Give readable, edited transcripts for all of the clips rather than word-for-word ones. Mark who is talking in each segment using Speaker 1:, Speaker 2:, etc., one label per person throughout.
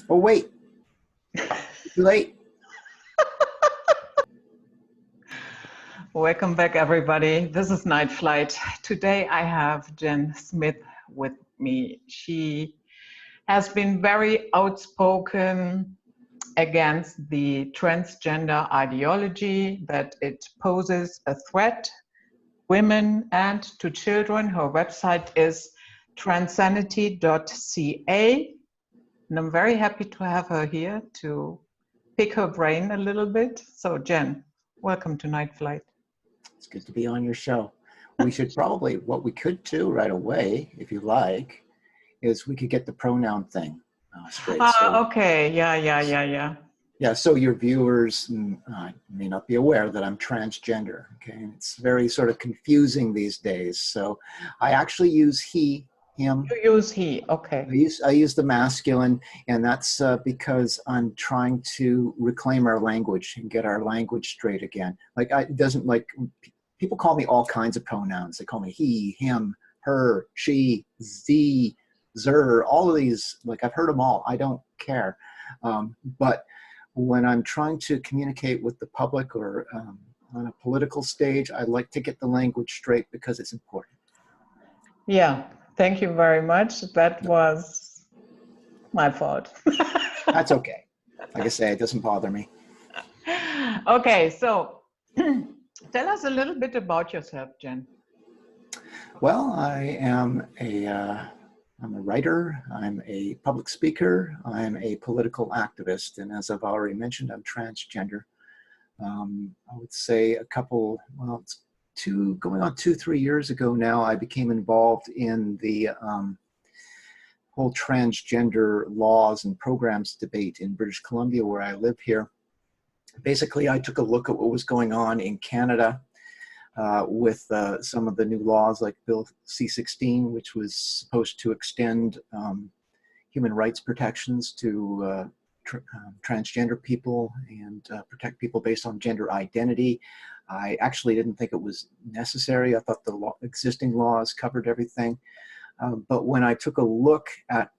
Speaker 1: Oh, wait, too late.
Speaker 2: Welcome back, everybody. This is Night Flight. Today I have Jenn Smith with me. She has been very outspoken against the transgender ideology, that it poses a threat to women and to children. Her website is transanity.ca. And I'm very happy to have her here to pick her brain a little bit. So Jenn, welcome to Night Flight.
Speaker 1: It's good to be on your show. We should probably, what we could do right away, if you like, is we could get the pronoun thing straight.
Speaker 2: Okay, yeah.
Speaker 1: Yeah, so your viewers may not be aware that I'm transgender, okay? And it's very sort of confusing these days. So I actually use he, him.
Speaker 2: You use he, okay.
Speaker 1: I use the masculine, and that's because I'm trying to reclaim our language and get our language straight again. Like, people call me all kinds of pronouns. They call me he, him, her, she, z, zer, all of these. Like, I've heard them all. I don't care. But when I'm trying to communicate with the public or on a political stage, I like to get the language straight because it's important.
Speaker 2: Yeah, thank you very much. That was my fault.
Speaker 1: That's okay. Like I say, it doesn't bother me.
Speaker 2: Okay, so tell us a little bit about yourself, Jenn.
Speaker 1: Well, I'm a writer, I'm a public speaker, I'm a political activist, and as I've already mentioned, I'm transgender. I would say it's going on 2-3 years ago now, I became involved in the whole transgender laws and programs debate in British Columbia, where I live here. Basically, I took a look at what was going on in Canada with some of the new laws like Bill C-16, which was supposed to extend human rights protections to transgender people and protect people based on gender identity. I actually didn't think it was necessary. I thought the existing laws covered everything. But when I took a look at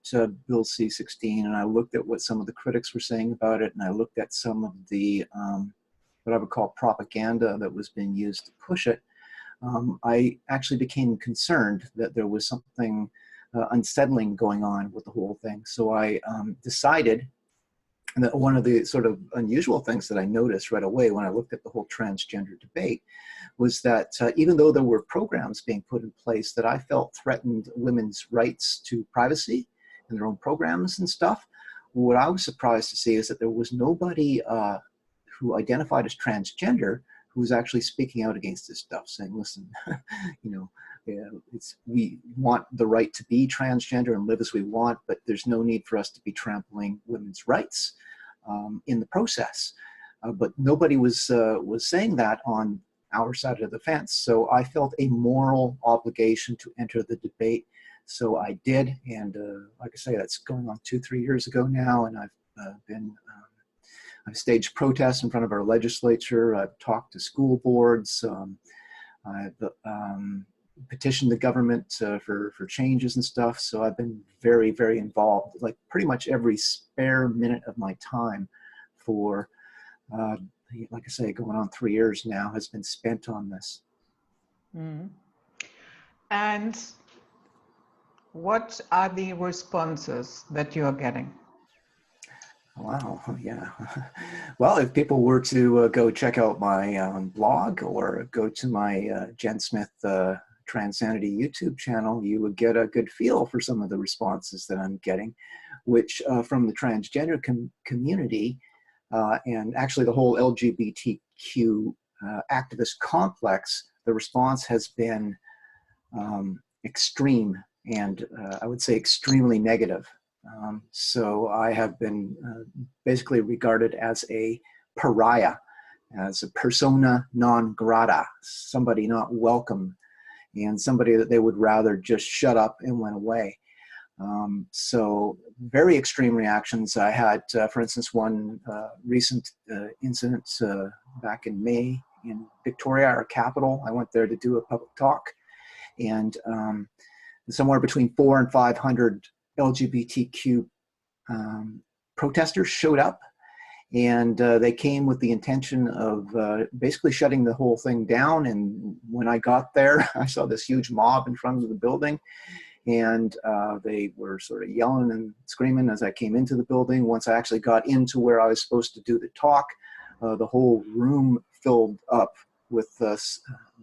Speaker 1: Bill C-16 and I looked at what some of the critics were saying about it, and I looked at some of the what I would call propaganda that was being used to push it, I actually became concerned that there was something unsettling going on with the whole thing. So I decided that one of the sort of unusual things that I noticed right away when I looked at the whole transgender debate was that even though there were programs being put in place that I felt threatened women's rights to privacy and their own programs and stuff, what I was surprised to see is that there was nobody who identified as transgender who was actually speaking out against this stuff, saying, listen, you know, we want the right to be transgender and live as we want, but there's no need for us to be trampling women's rights in the process. But nobody was saying that on our side of the fence. So I felt a moral obligation to enter the debate. So I did, and like I say, that's going on 2-3 years ago now, and I've staged protests in front of our legislature. I've talked to school boards. I've petitioned the government for changes and stuff. So I've been very, very involved. Like pretty much every spare minute of my time for, like I say, going on 3 years now has been spent on this.
Speaker 2: Mm. And what are the responses that you are getting?
Speaker 1: Wow, yeah. Well, if people were to go check out my blog or go to my Jenn Smith Transanity YouTube channel, you would get a good feel for some of the responses that I'm getting, which from the transgender community and actually the whole LGBTQ activist complex, the response has been extreme and I would say extremely negative. So I have been basically regarded as a pariah, as a persona non grata, somebody not welcome, and somebody that they would rather just shut up and went away. So very extreme reactions. I had, for instance, one recent incident back in May in Victoria, our capital. I went there to do a public talk, and somewhere between 400 and 500 LGBTQ protesters showed up, and they came with the intention of basically shutting the whole thing down. And when I got there, I saw this huge mob in front of the building, and they were sort of yelling and screaming as I came into the building. Once I actually got into where I was supposed to do the talk, the whole room filled up with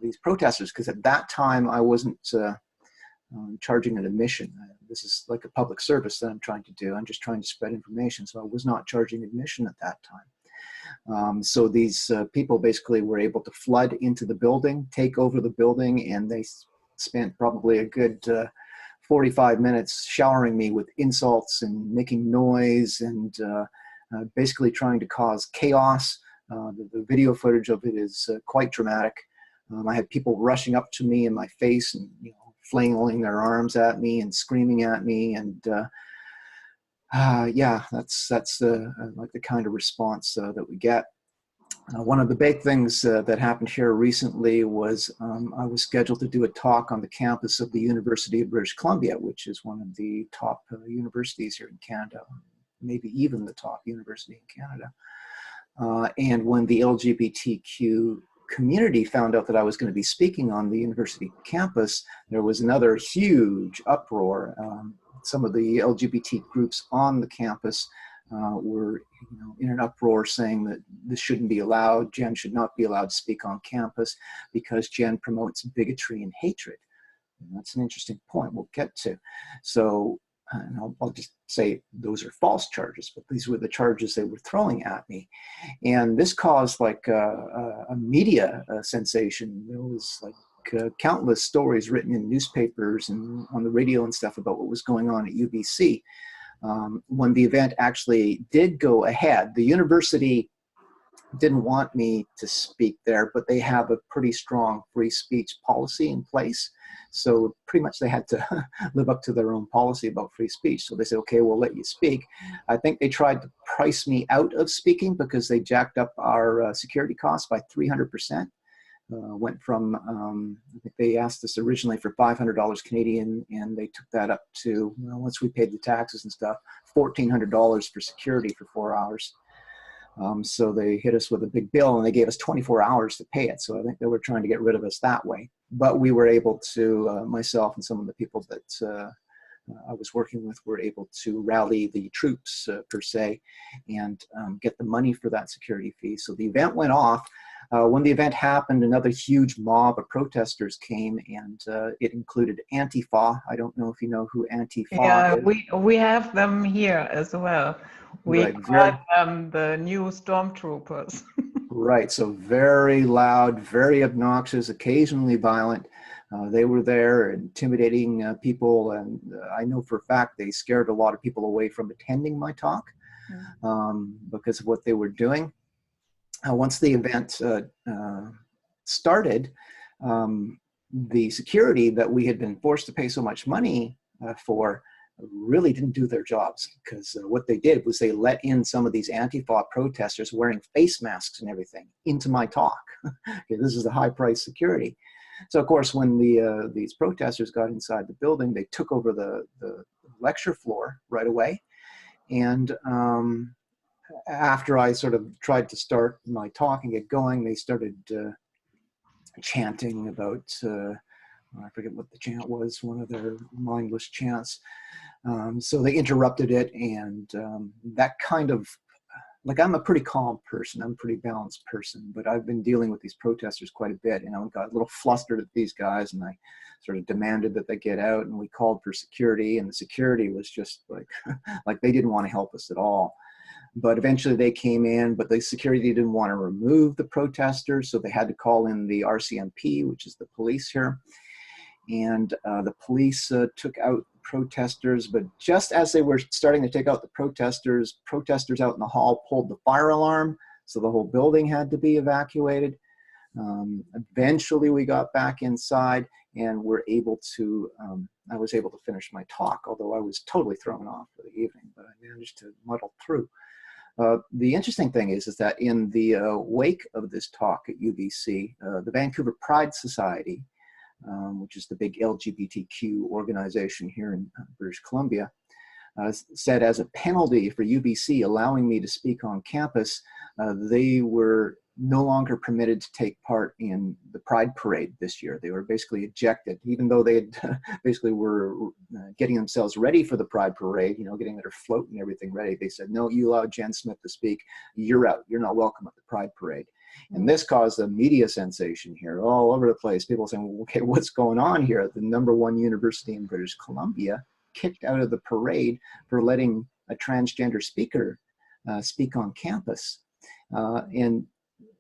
Speaker 1: these protesters, because at that time I wasn't charging an admission. This is like a public service that I'm trying to do. I'm just trying to spread information, so I was not charging admission at that time. So these people basically were able to flood into the building, take over the building, and they spent probably a good 45 minutes showering me with insults and making noise and basically trying to cause chaos. The video footage of it is quite dramatic. I had people rushing up to me in my face and flailing their arms at me and screaming at me, and yeah, that's like the kind of response that we get. One of the big things that happened here recently was I was scheduled to do a talk on the campus of the University of British Columbia, which is one of the top universities here in Canada, maybe even the top university in Canada. And when the LGBTQ community found out that I was going to be speaking on the university campus, there was another huge uproar. Some of the LGBT groups on the campus were in an uproar saying that this shouldn't be allowed. Jenn should not be allowed to speak on campus because Jenn promotes bigotry and hatred. And that's an interesting point we'll get to. So and I'll just say those are false charges, but these were the charges they were throwing at me. And this caused like a media sensation. There was like countless stories written in newspapers and on the radio and stuff about what was going on at UBC. When the event actually did go ahead, the university didn't want me to speak there, but they have a pretty strong free speech policy in place. So pretty much they had to live up to their own policy about free speech. So they said, okay, we'll let you speak. I think they tried to price me out of speaking because they jacked up our security costs by 300%. Went from, I think they asked us originally for $500 Canadian, and they took that up to, once we paid the taxes and stuff, $1,400 for security for 4 hours. So they hit us with a big bill, and they gave us 24 hours to pay it. So I think they were trying to get rid of us that way. But we were able to, myself and some of the people that I was working with were able to rally the troops, per se, and get the money for that security fee. So the event went off. When the event happened, another huge mob of protesters came, and it included Antifa. I don't know if you know who Antifa is.
Speaker 2: Yeah, we have them here as well. We call them the new stormtroopers.
Speaker 1: Right, so very loud, very obnoxious, occasionally violent. They were there intimidating people, and I know for a fact they scared a lot of people away from attending my talk because of what they were doing. Once the event started, the security that we had been forced to pay so much money for really didn't do their jobs, because what they did was they let in some of these Antifa protesters wearing face masks and everything into my talk. Okay, this is the high-priced security. So of course, when these protesters got inside the building, they took over the lecture floor right away. And after I sort of tried to start my talk and get going, they started chanting about, I forget what the chant was, one of their mindless chants. So they interrupted it, and that kind of, like, I'm a pretty calm person, I'm a pretty balanced person, but I've been dealing with these protesters quite a bit, and I got a little flustered at these guys, and I sort of demanded that they get out, and we called for security, and the security was just like, like they didn't want to help us at all. But eventually they came in, but the security didn't want to remove the protesters, so they had to call in the RCMP, which is the police here. And the police took out protesters, but just as they were starting to take out the protesters out in the hall pulled the fire alarm, so the whole building had to be evacuated. Eventually we got back inside and were able to, I was able to finish my talk, although I was totally thrown off for the evening, but I managed to muddle through. The interesting thing is that in the wake of this talk at UBC, the Vancouver Pride Society, which is the big LGBTQ organization here in British Columbia, said as a penalty for UBC allowing me to speak on campus, they were no longer permitted to take part in the Pride Parade this year. They were basically ejected, even though they had basically were getting themselves ready for the Pride Parade, you know, getting their float and everything ready. They said, no, you allowed Jenn Smith to speak, you're out, you're not welcome at the Pride Parade. And this caused a media sensation here all over the place. People saying, well, okay, what's going on here? The #1 university in British Columbia kicked out of the parade for letting a transgender speaker speak on campus. And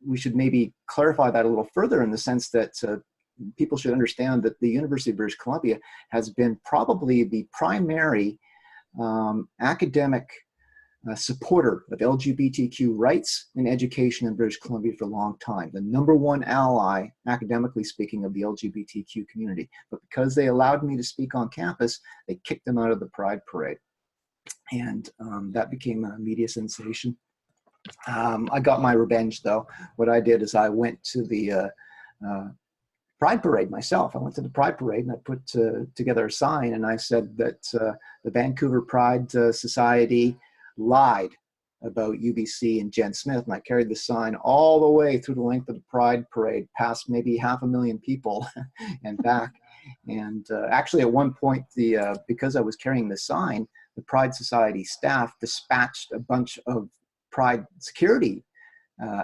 Speaker 1: we should maybe clarify that a little further in the sense that people should understand that the University of British Columbia has been probably the primary academic supporter of LGBTQ rights and education in British Columbia for a long time. The #1 ally, academically speaking, of the LGBTQ community. But because they allowed me to speak on campus, they kicked them out of the Pride Parade. And that became a media sensation. I got my revenge, though. What I did is I went to the Pride Parade myself. I went to the Pride Parade and I put together a sign, and I said that the Vancouver Pride Society lied about UBC and Jenn Smith, and I carried the sign all the way through the length of the Pride Parade, past maybe 500,000 people and back. And actually at one point, because I was carrying the sign, the Pride Society staff dispatched a bunch of Pride security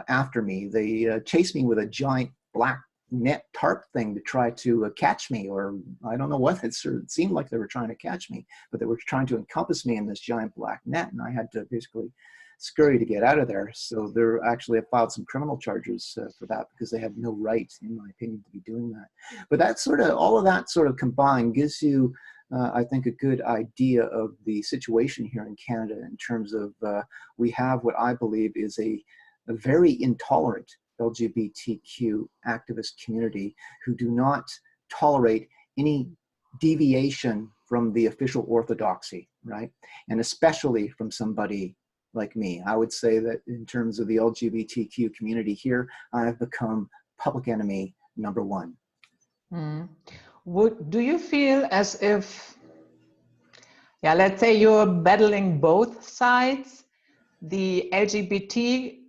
Speaker 1: after me. They chased me with a giant black net tarp thing to try to catch me, or I don't know what. It seemed like they were trying to catch me, but they were trying to encompass me in this giant black net, and I had to basically scurry to get out of there. So they're actually have filed some criminal charges for that, because they have no right, in my opinion, to be doing that. But that all of that sort of combined gives you I think a good idea of the situation here in Canada in terms of we have what I believe is a very intolerant LGBTQ activist community who do not tolerate any deviation from the official orthodoxy, right? And especially from somebody like me. I would say that in terms of the LGBTQ community here, I have become public enemy #1.
Speaker 2: Mm. Do you feel as if, yeah, let's say you're battling both sides, the LGBT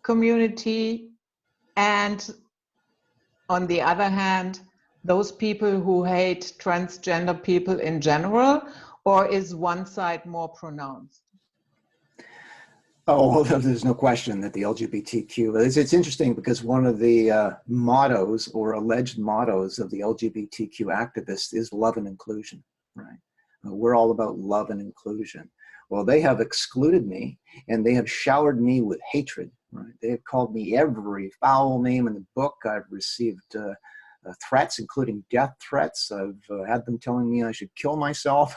Speaker 2: community and on the other hand, those people who hate transgender people in general, or is one side more pronounced?
Speaker 1: Oh, well, there's no question that the LGBTQ, it's interesting because one of the mottos or alleged mottos of the LGBTQ activists is love and inclusion, right? We're all about love and inclusion. Well, they have excluded me and they have showered me with hatred, right? They have called me every foul name in the book. I've received threats, including death threats. I've had them telling me I should kill myself.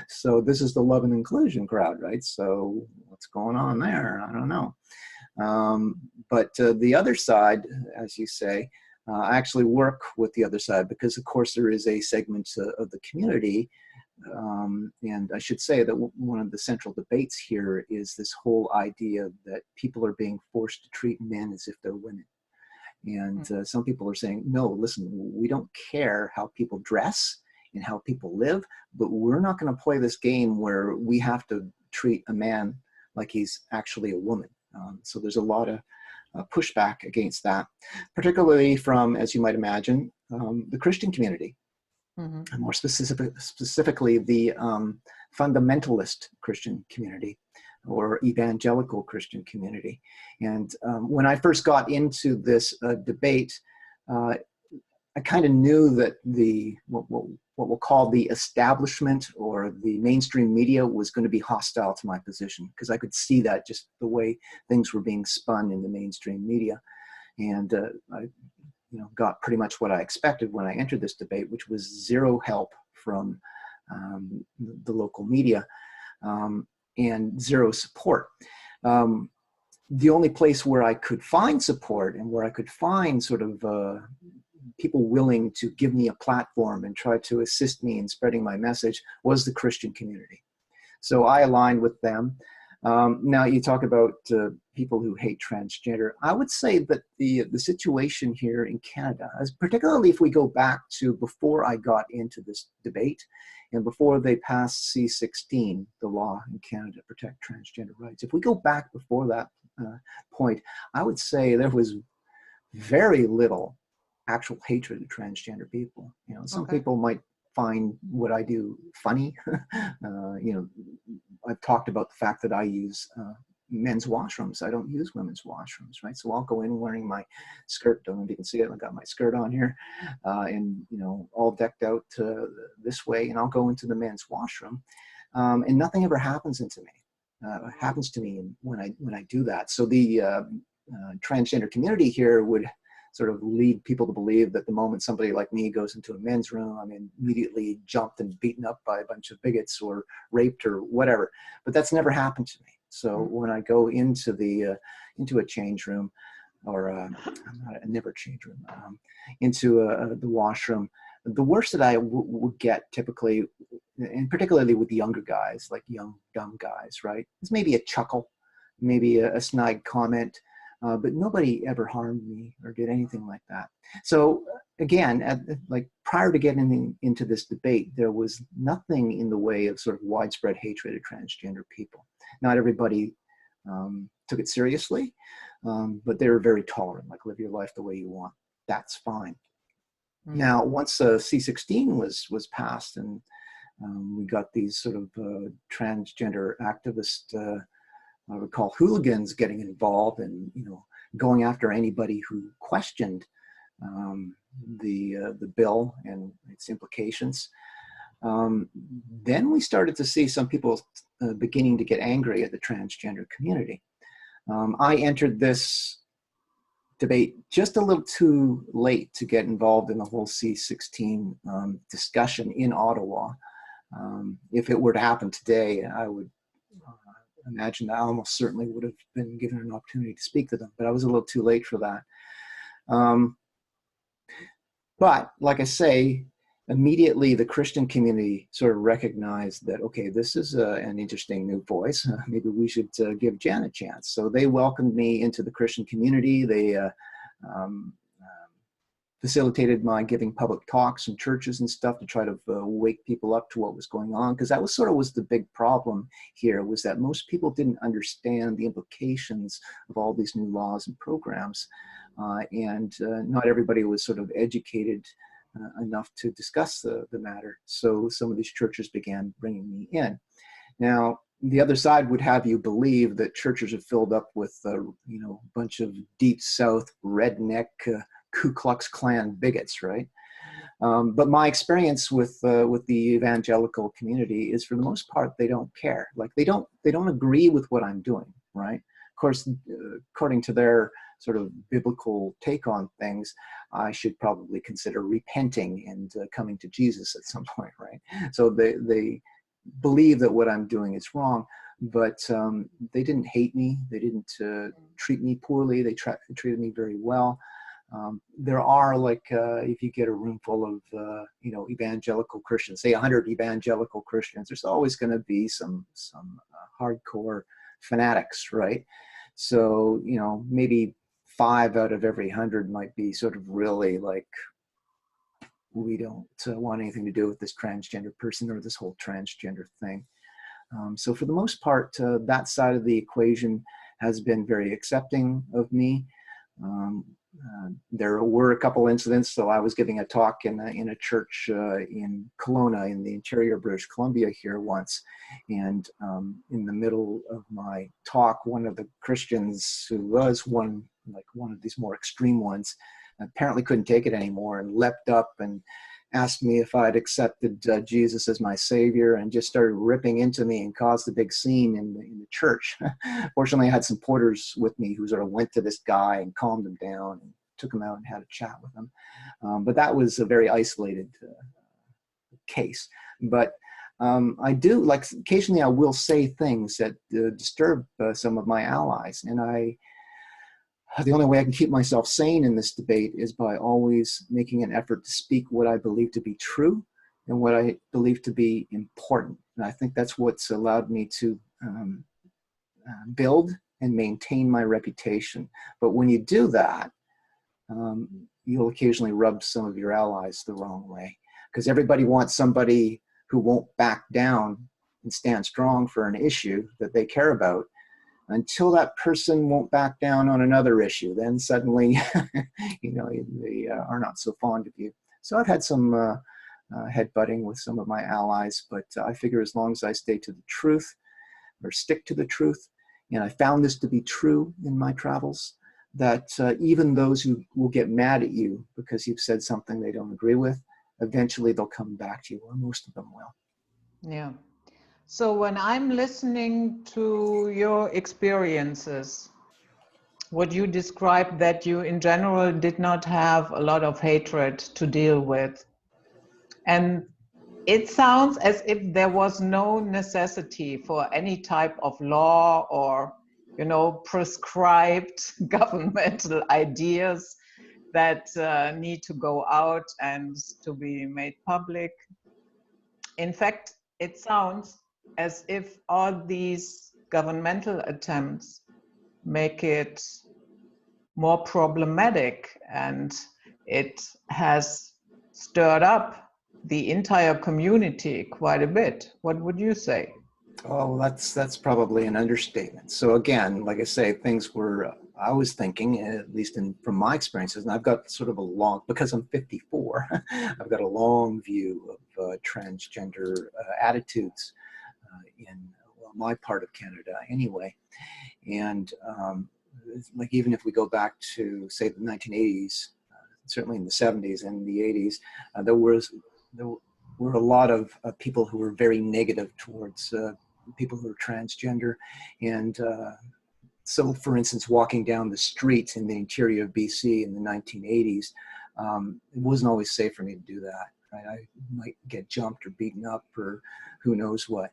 Speaker 1: So this is the love and inclusion crowd, right? So what's going on there? I don't know. But the other side, as you say, I actually work with the other side because, of course, there is a segment of the community. And I should say that one of the central debates here is this whole idea that people are being forced to treat men as if they're women. And some people are saying, no, listen, we don't care how people dress and how people live, but we're not going to play this game where we have to treat a man like he's actually a woman. So there's a lot of pushback against that, particularly from, as you might imagine, the Christian community. Mm-hmm. More specifically, the fundamentalist Christian community or evangelical Christian community. And when I first got into this debate, I kind of knew that what we'll call the establishment or the mainstream media was going to be hostile to my position, because I could see that just the way things were being spun in the mainstream media. And I got pretty much what I expected when I entered this debate, which was zero help from the local media and zero support. The only place where I could find support and where I could find sort of people willing to give me a platform and try to assist me in spreading my message was the Christian community. So I aligned with them. Now you talk about people who hate transgender. I would say that the situation here in Canada, as particularly if we go back to before I got into this debate and before they passed C-16, the law in Canada to protect transgender rights. If we go back before that point, I would say there was very little actual hatred of transgender people. You know, some
Speaker 2: Okay.
Speaker 1: people might find what I do funny. You know, I've talked about the fact that I use men's washrooms. I don't use women's washrooms, right? So I'll go in wearing my skirt. Don't know if you can see it. I've got my skirt on here, and you know, all decked out this way, and I'll go into the men's washroom, and nothing ever happens to me when I do that. So the transgender community here would sort of lead people to believe that the moment somebody like me goes into a men's room, I'm immediately jumped and beaten up by a bunch of bigots or raped or whatever. But that's never happened to me. So when I go into a change room, or never change room, into the washroom, the worst that I would get typically, and particularly with younger guys, like young dumb guys, right, is maybe a chuckle, maybe a snide comment. But nobody ever harmed me or did anything like that. So again, like prior to getting into this debate, there was nothing in the way of sort of widespread hatred of transgender people. Not everybody took it seriously, but they were very tolerant, like live your life the way you want. That's fine. Now, once C-16 was passed and we got these sort of transgender activist I would call hooligans getting involved and, you know, going after anybody who questioned the bill and its implications. Then we started to see some people beginning to get angry at the transgender community. I entered this debate just a little too late to get involved in the whole C-16 discussion in Ottawa. If it were to happen today, I would imagine I almost certainly would have been given an opportunity to speak to them, but I was a little too late for that. But like I say, immediately the Christian community sort of recognized that, okay, this is an interesting new voice. Maybe we should give Jen a chance. So they welcomed me into the Christian community. They facilitated my giving public talks in churches and stuff to try to wake people up to what was going on, because that was the big problem here, was that most people didn't understand the implications of all these new laws and programs, and not everybody was sort of educated enough to discuss the matter. So some of these churches began bringing me in. Now, the other side would have you believe that churches are filled up with, you know, a bunch of deep South redneck Ku Klux Klan bigots, right? But my experience with the evangelical community is, for the most part, they don't care. Like they don't agree with what I'm doing, right? Of course, according to their sort of biblical take on things, I should probably consider repenting and coming to Jesus at some point, right? So they believe that what I'm doing is wrong, but they didn't hate me. They didn't treat me poorly. They treated me very well. There are, like, if you get a room full of, you know, evangelical Christians, say 100 evangelical Christians, there's always going to be some hardcore fanatics, right? So, you know, maybe 5 out of every 100 might be sort of really like, we don't want anything to do with this transgender person or this whole transgender thing. So for the most part, that side of the equation has been very accepting of me. There were a couple incidents. So I was giving a talk in a church in Kelowna in the interior British Columbia here once. And in the middle of my talk, one of the Christians, who was one of these more extreme ones, apparently couldn't take it anymore and leapt up and asked me if I'd accepted Jesus as my savior, and just started ripping into me and caused a big scene in the church. Fortunately, I had some porters with me who sort of went to this guy and calmed him down and took him out and had a chat with him. But that was a very isolated case. But I do, like, occasionally I will say things that disturb some of my allies, and the only way I can keep myself sane in this debate is by always making an effort to speak what I believe to be true and what I believe to be important. And I think that's what's allowed me to build and maintain my reputation. But when you do that, you'll occasionally rub some of your allies the wrong way, because everybody wants somebody who won't back down and stand strong for an issue that they care about. Until that person won't back down on another issue, then suddenly, you know, they are not so fond of you. So I've had some headbutting with some of my allies, but I figure as long as I stay to the truth, or stick to the truth, and I found this to be true in my travels, that even those who will get mad at you because you've said something they don't agree with, eventually they'll come back to you, or most of them will.
Speaker 2: Yeah. So when I'm listening to your experiences, would you describe that you in general did not have a lot of hatred to deal with? And it sounds as if there was no necessity for any type of law or, you know, prescribed governmental ideas that need to go out and to be made public. In fact, it sounds as if all these governmental attempts make it more problematic, and it has stirred up the entire community quite a bit. What would you say?
Speaker 1: Oh, that's probably an understatement. So again, like I say, things were, I was thinking, at least from my experiences, and I've got sort of a long, because I'm 54, I've got a long view of transgender attitudes in my part of Canada anyway. And like even if we go back to, say, the 1980s, certainly in the 70s and the 80s, there were a lot of people who were very negative towards people who are transgender. And so, for instance, walking down the streets in the interior of BC in the 1980s, it wasn't always safe for me to do that. Right? I might get jumped or beaten up or who knows what.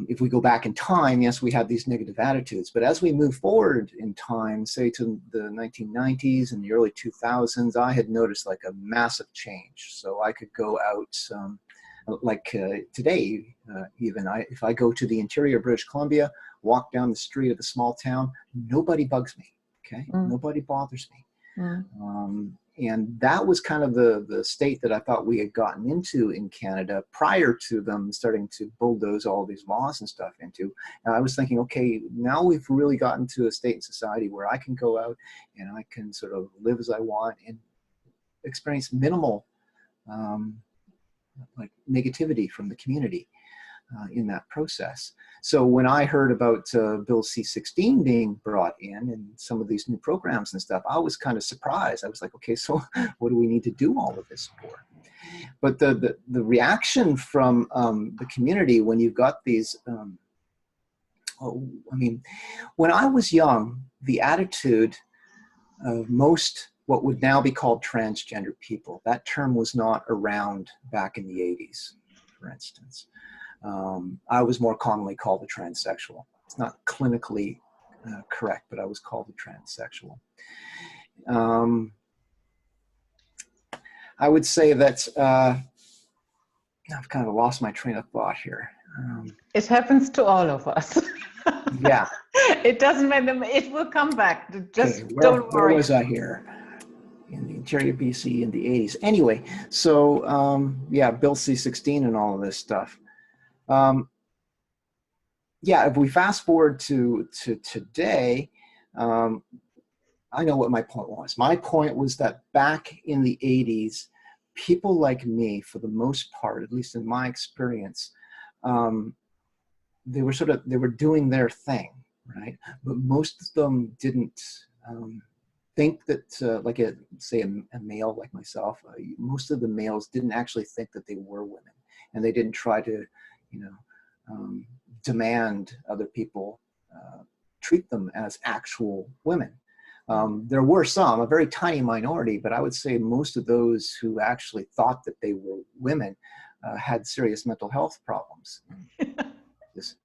Speaker 1: If we go back in time, yes, we had these negative attitudes. But as we move forward in time, say to the 1990s and the early 2000s, I had noticed like a massive change. So I could go out, today, even if I go to the interior of British Columbia, walk down the street of a small town, nobody bugs me, okay? Nobody bothers me. And that was kind of the state that I thought we had gotten into in Canada prior to them starting to bulldoze all these laws and stuff into. And I was thinking, okay, now we've really gotten to a state and society where I can go out and I can sort of live as I want and experience minimal like negativity from the community in that process. So when I heard about Bill C-16 being brought in and some of these new programs and stuff, I was kind of surprised. I was like, okay, so what do we need to do all of this for? But the reaction from the community when you've got these, I mean, when I was young, the attitude of most what would now be called transgender people, that term was not around back in the 80s, for instance. I was more commonly called a transsexual. It's not clinically correct, but I was called a transsexual. I would say that I've kind of lost my train of thought here.
Speaker 2: It happens to all of us.
Speaker 1: Yeah.
Speaker 2: It doesn't matter. It will come back. Just
Speaker 1: Okay,
Speaker 2: don't worry.
Speaker 1: Where was I here? In the interior BC in the 80s. Anyway, so yeah, Bill C-16 and all of this stuff. Yeah, if we fast forward to today, I know what my point was. My point was that back in the 80s, people like me, for the most part, at least in my experience, they were doing their thing, right? But most of them didn't think that, like say a male like myself, most of the males didn't actually think that they were women, and they didn't try to, you know, demand other people treat them as actual women. There were some, a very tiny minority, but I would say most of those who actually thought that they were women had serious mental health problems.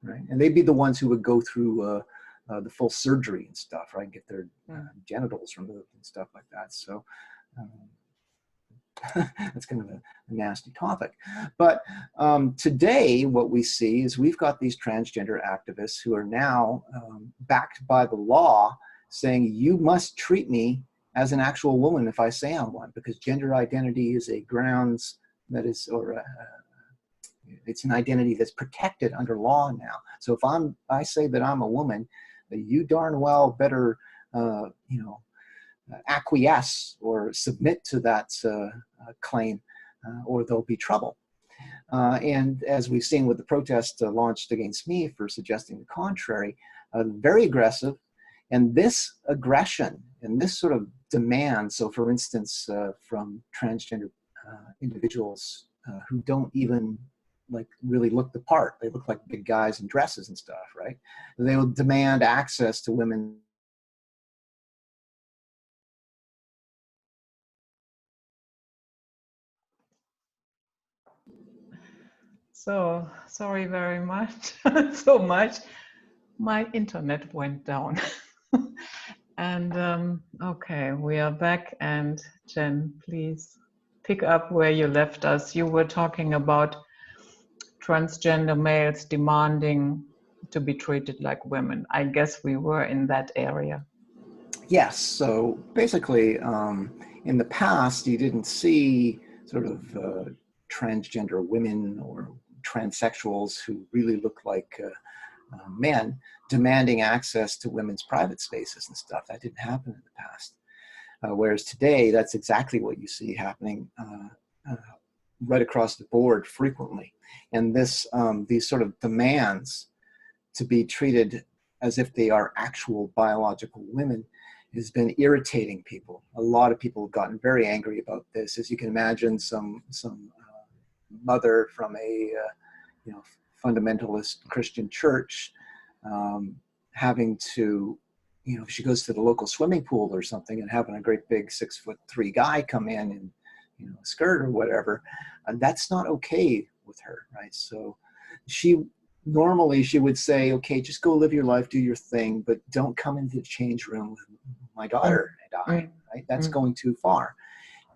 Speaker 1: Right? And they'd be the ones who would go through the full surgery and stuff, right? Get their genitals removed and stuff like that. So That's kind of a nasty topic. But today, what we see is we've got these transgender activists who are now backed by the law saying, you must treat me as an actual woman if I say I'm one, because gender identity is a grounds that is, or it's an identity that's protected under law now. So if I say that I'm a woman, you darn well better, you know, acquiesce or submit to that claim, or there'll be trouble. And as we've seen with the protest launched against me for suggesting the contrary, very aggressive. And this aggression and this sort of demand, so for instance, from transgender individuals who don't even like really look the part, they look like big guys in dresses and stuff, right? They will demand access to women.
Speaker 2: So sorry very much, so much. My internet went down. And okay, we are back. And Jenn, please pick up where you left us. You were talking about transgender males demanding to be treated like women. I guess we were in that area.
Speaker 1: Yes, so basically in the past you didn't see sort of transgender women or transsexuals who really look like men demanding access to women's private spaces and stuff. That didn't happen in the past. Whereas today, that's exactly what you see happening right across the board frequently. And this, these sort of demands to be treated as if they are actual biological women has been irritating people. A lot of people have gotten very angry about this. As you can imagine, some mother from a you know, fundamentalist Christian church having to, you know, if she goes to the local swimming pool or something and having a great big 6'3" guy come in and, you know, a skirt or whatever, that's not okay with her, right? So normally she would say, okay, just go live your life, do your thing, but don't come into the change room with my daughter and I, right? That's going too far.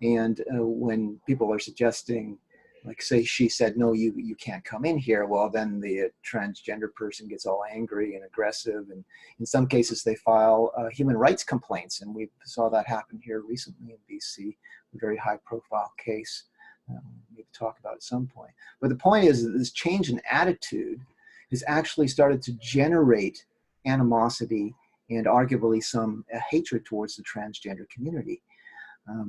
Speaker 1: And when people are suggesting, like say she said, no, you can't come in here, well then the transgender person gets all angry and aggressive, and in some cases they file human rights complaints, and we saw that happen here recently in BC, a very high profile case maybe talk about at some point. But the point is that this change in attitude has actually started to generate animosity and arguably some hatred towards the transgender community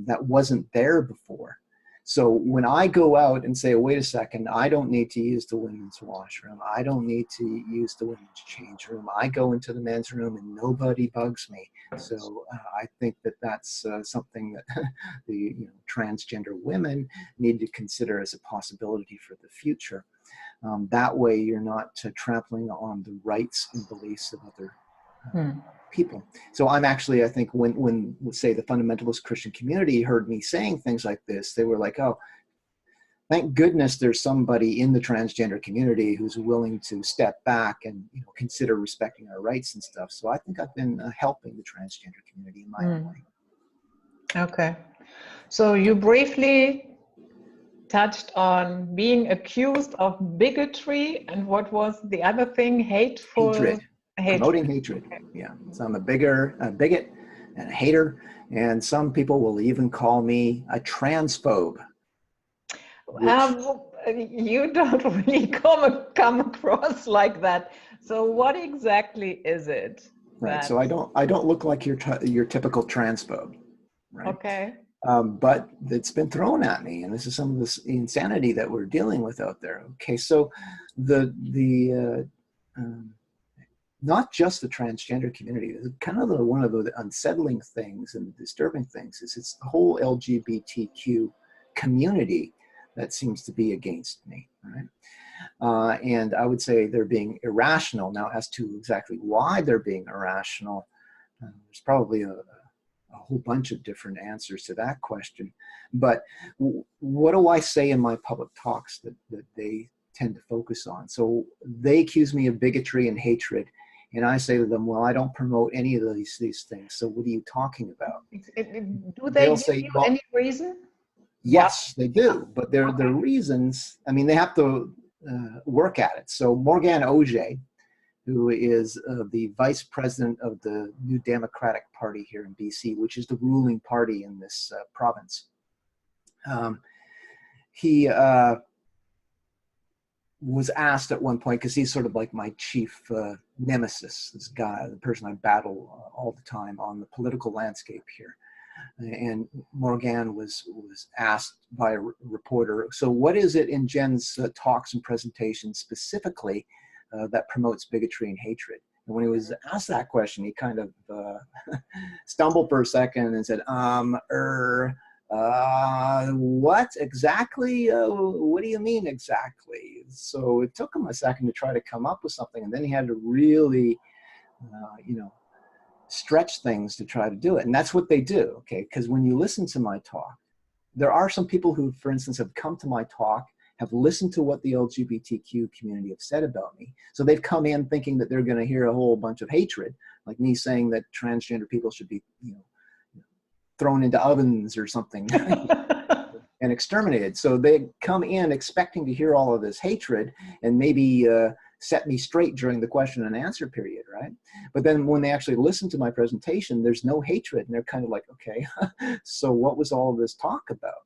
Speaker 1: that wasn't there before. So when I go out and say, wait a second, I don't need to use the women's washroom, I don't need to use the women's change room, I go into the men's room and nobody bugs me. So I think that that's something that the transgender women need to consider as a possibility for the future. That way you're not trampling on the rights and beliefs of other people. So I'm actually, I think when say the fundamentalist Christian community heard me saying things like this, they were like, oh, thank goodness there's somebody in the transgender community who's willing to step back and consider respecting our rights and stuff. So I think I've been helping the transgender community in my own way.
Speaker 2: Okay. So you briefly touched on being accused of bigotry, and what was the other thing? Hateful?
Speaker 1: Promoting hatred. Yeah. So I'm a bigot and a hater, and some people will even call me a transphobe.
Speaker 2: You don't really come across like that. So what exactly is it?
Speaker 1: Right. So I don't look like your typical transphobe. Right.
Speaker 2: Okay.
Speaker 1: But it's been thrown at me, and this is some of this insanity that we're dealing with out there. Okay. So not just the transgender community, kind of one of the unsettling things and disturbing things is it's the whole LGBTQ community that seems to be against me, right? And I would say they're being irrational. Now, as to exactly why they're being irrational, there's probably a whole bunch of different answers to that question. But what do I say in my public talks that they tend to focus on? So they accuse me of bigotry and hatred, and I say to them, well, I don't promote any of these things. So what are you talking about?
Speaker 2: Do they give you any reason?
Speaker 1: Yes, they do, but their reasons, I mean, they have to work at it. So Morgan Auger, who is the vice president of the New Democratic Party here in BC, which is the ruling party in this province. He was asked at one point, because he's sort of like my chief nemesis, this guy, the person I battle all the time on the political landscape here. And Morgan was asked by a reporter, so what is it in Jenn's talks and presentations specifically that promotes bigotry and hatred? And when he was asked that question, he kind of stumbled for a second and said, what exactly? What do you mean exactly? So it took him a second to try to come up with something, and then he had to really, stretch things to try to do it. And that's what they do, okay? Because when you listen to my talk, there are some people who, for instance, have come to my talk, have listened to what the LGBTQ community have said about me. So they've come in thinking that they're going to hear a whole bunch of hatred, like me saying that transgender people should be, thrown into ovens or something and exterminated. So they come in expecting to hear all of this hatred and maybe set me straight during the question and answer period, right? But then when they actually listen to my presentation, there's no hatred, and they're kind of like, okay, so what was all of this talk about?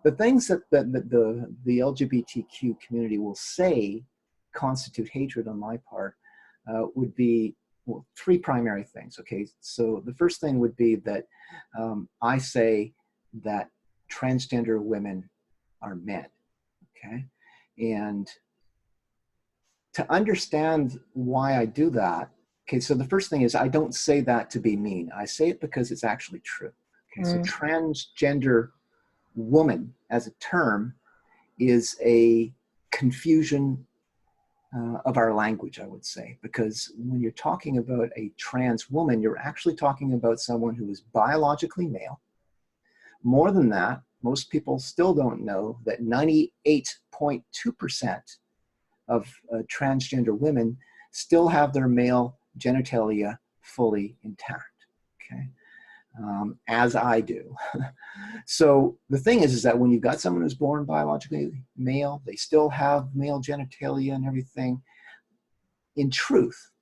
Speaker 1: The things that the LGBTQ community will say constitute hatred on my part would be, well, three primary things, okay? So the first thing would be that I say that transgender women are men, okay? And to understand why I do that, okay, so the first thing is I don't say that to be mean. I say it because it's actually true. Okay, so transgender woman as a term is a confusion of our language, I would say, because when you're talking about a trans woman, you're actually talking about someone who is biologically male. More than that, most people still don't know that 98.2% of transgender women still have their male genitalia fully intact, okay? As I do. So the thing is that when you've got someone who's born biologically male, they still have male genitalia and everything. In truth,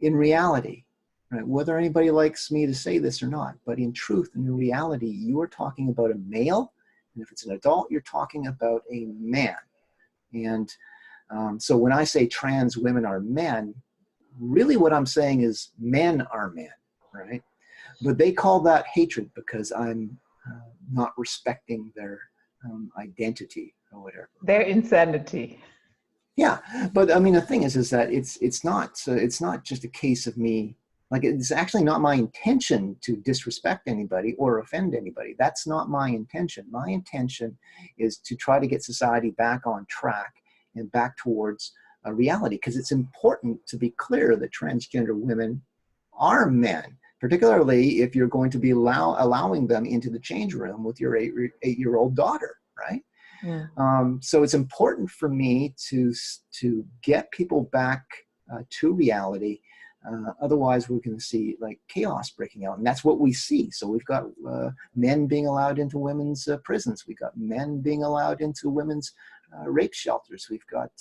Speaker 1: in reality, right, whether anybody likes me to say this or not, but in truth, in reality, you are talking about a male, and if it's an adult, you're talking about a man. And so when I say trans women are men, really what I'm saying is men are men, right? But they call that hatred because I'm not respecting their identity or whatever.
Speaker 2: Their insanity.
Speaker 1: Yeah, but I mean the thing is that it's not just a case of me, like, it's actually not my intention to disrespect anybody or offend anybody. That's not my intention. My intention is to try to get society back on track and back towards a reality, because it's important to be clear that transgender women are men, particularly if you're going to be allowing them into the change room with your eight-year-old daughter, right? Yeah. So it's important for me to get people back to reality. Otherwise, we're going to see like chaos breaking out, and that's what we see. So we've got men being allowed into women's prisons. We've got men being allowed into women's rape shelters. We've got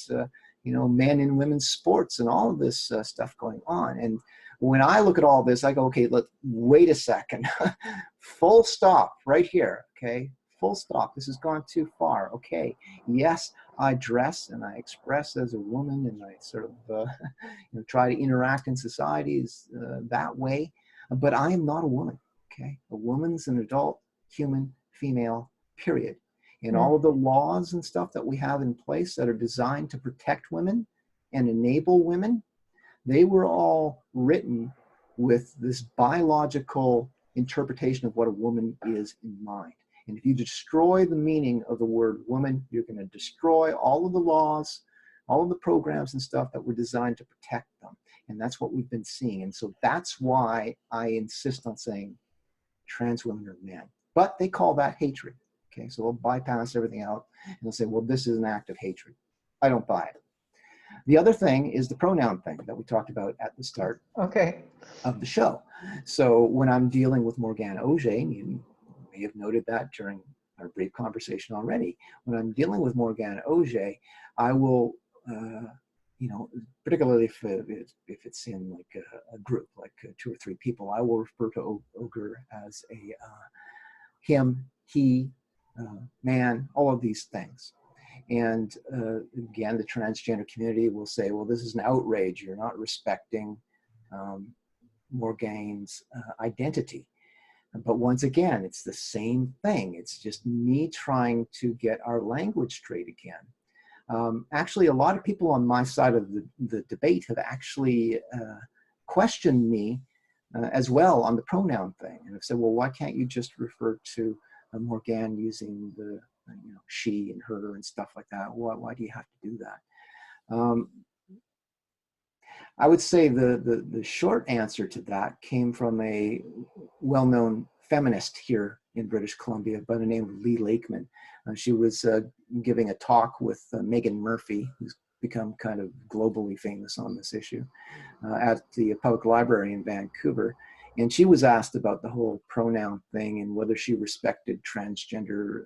Speaker 1: men in women's sports and all of this stuff going on. And when I look at all this, I go, okay, wait a second. Full stop right here, okay? Full stop. This has gone too far. Okay, yes, I dress and I express as a woman, and I sort of try to interact in societies that way, but I am not a woman, okay? A woman's an adult, human, female, period. And all of the laws and stuff that we have in place that are designed to protect women and enable women, they were all written with this biological interpretation of what a woman is in mind. And if you destroy the meaning of the word woman, you're going to destroy all of the laws, all of the programs and stuff that were designed to protect them. And that's what we've been seeing. And so that's why I insist on saying trans women are men. But they call that hatred. Okay, so they'll bypass everything out and they'll say, well, this is an act of hatred. I don't buy it. The other thing is the pronoun thing that we talked about at the start of the show. So when I'm dealing with Morgan Auger, and you may have noted that during our brief conversation already. When I'm dealing with Morgane Auger, I will, you know, particularly if it's in like a group, like 2 or 3 people, I will refer to Auger as a him, he, man, all of these things. And again, the transgender community will say, well, this is an outrage. You're not respecting Morgane's identity. But once again, it's the same thing. It's just me trying to get our language straight again. Actually, a lot of people on my side of the debate have actually questioned me as well on the pronoun thing, and have said, well, why can't you just refer to Morgane using the you know, she and her and stuff like that? Why do you have to do that? I would say the short answer to that came from a well-known feminist here in British Columbia by the name of Lee Lakeman. She was giving a talk with Megan Murphy, who's become kind of globally famous on this issue, at the Public Library in Vancouver. And she was asked about the whole pronoun thing and whether she respected transgender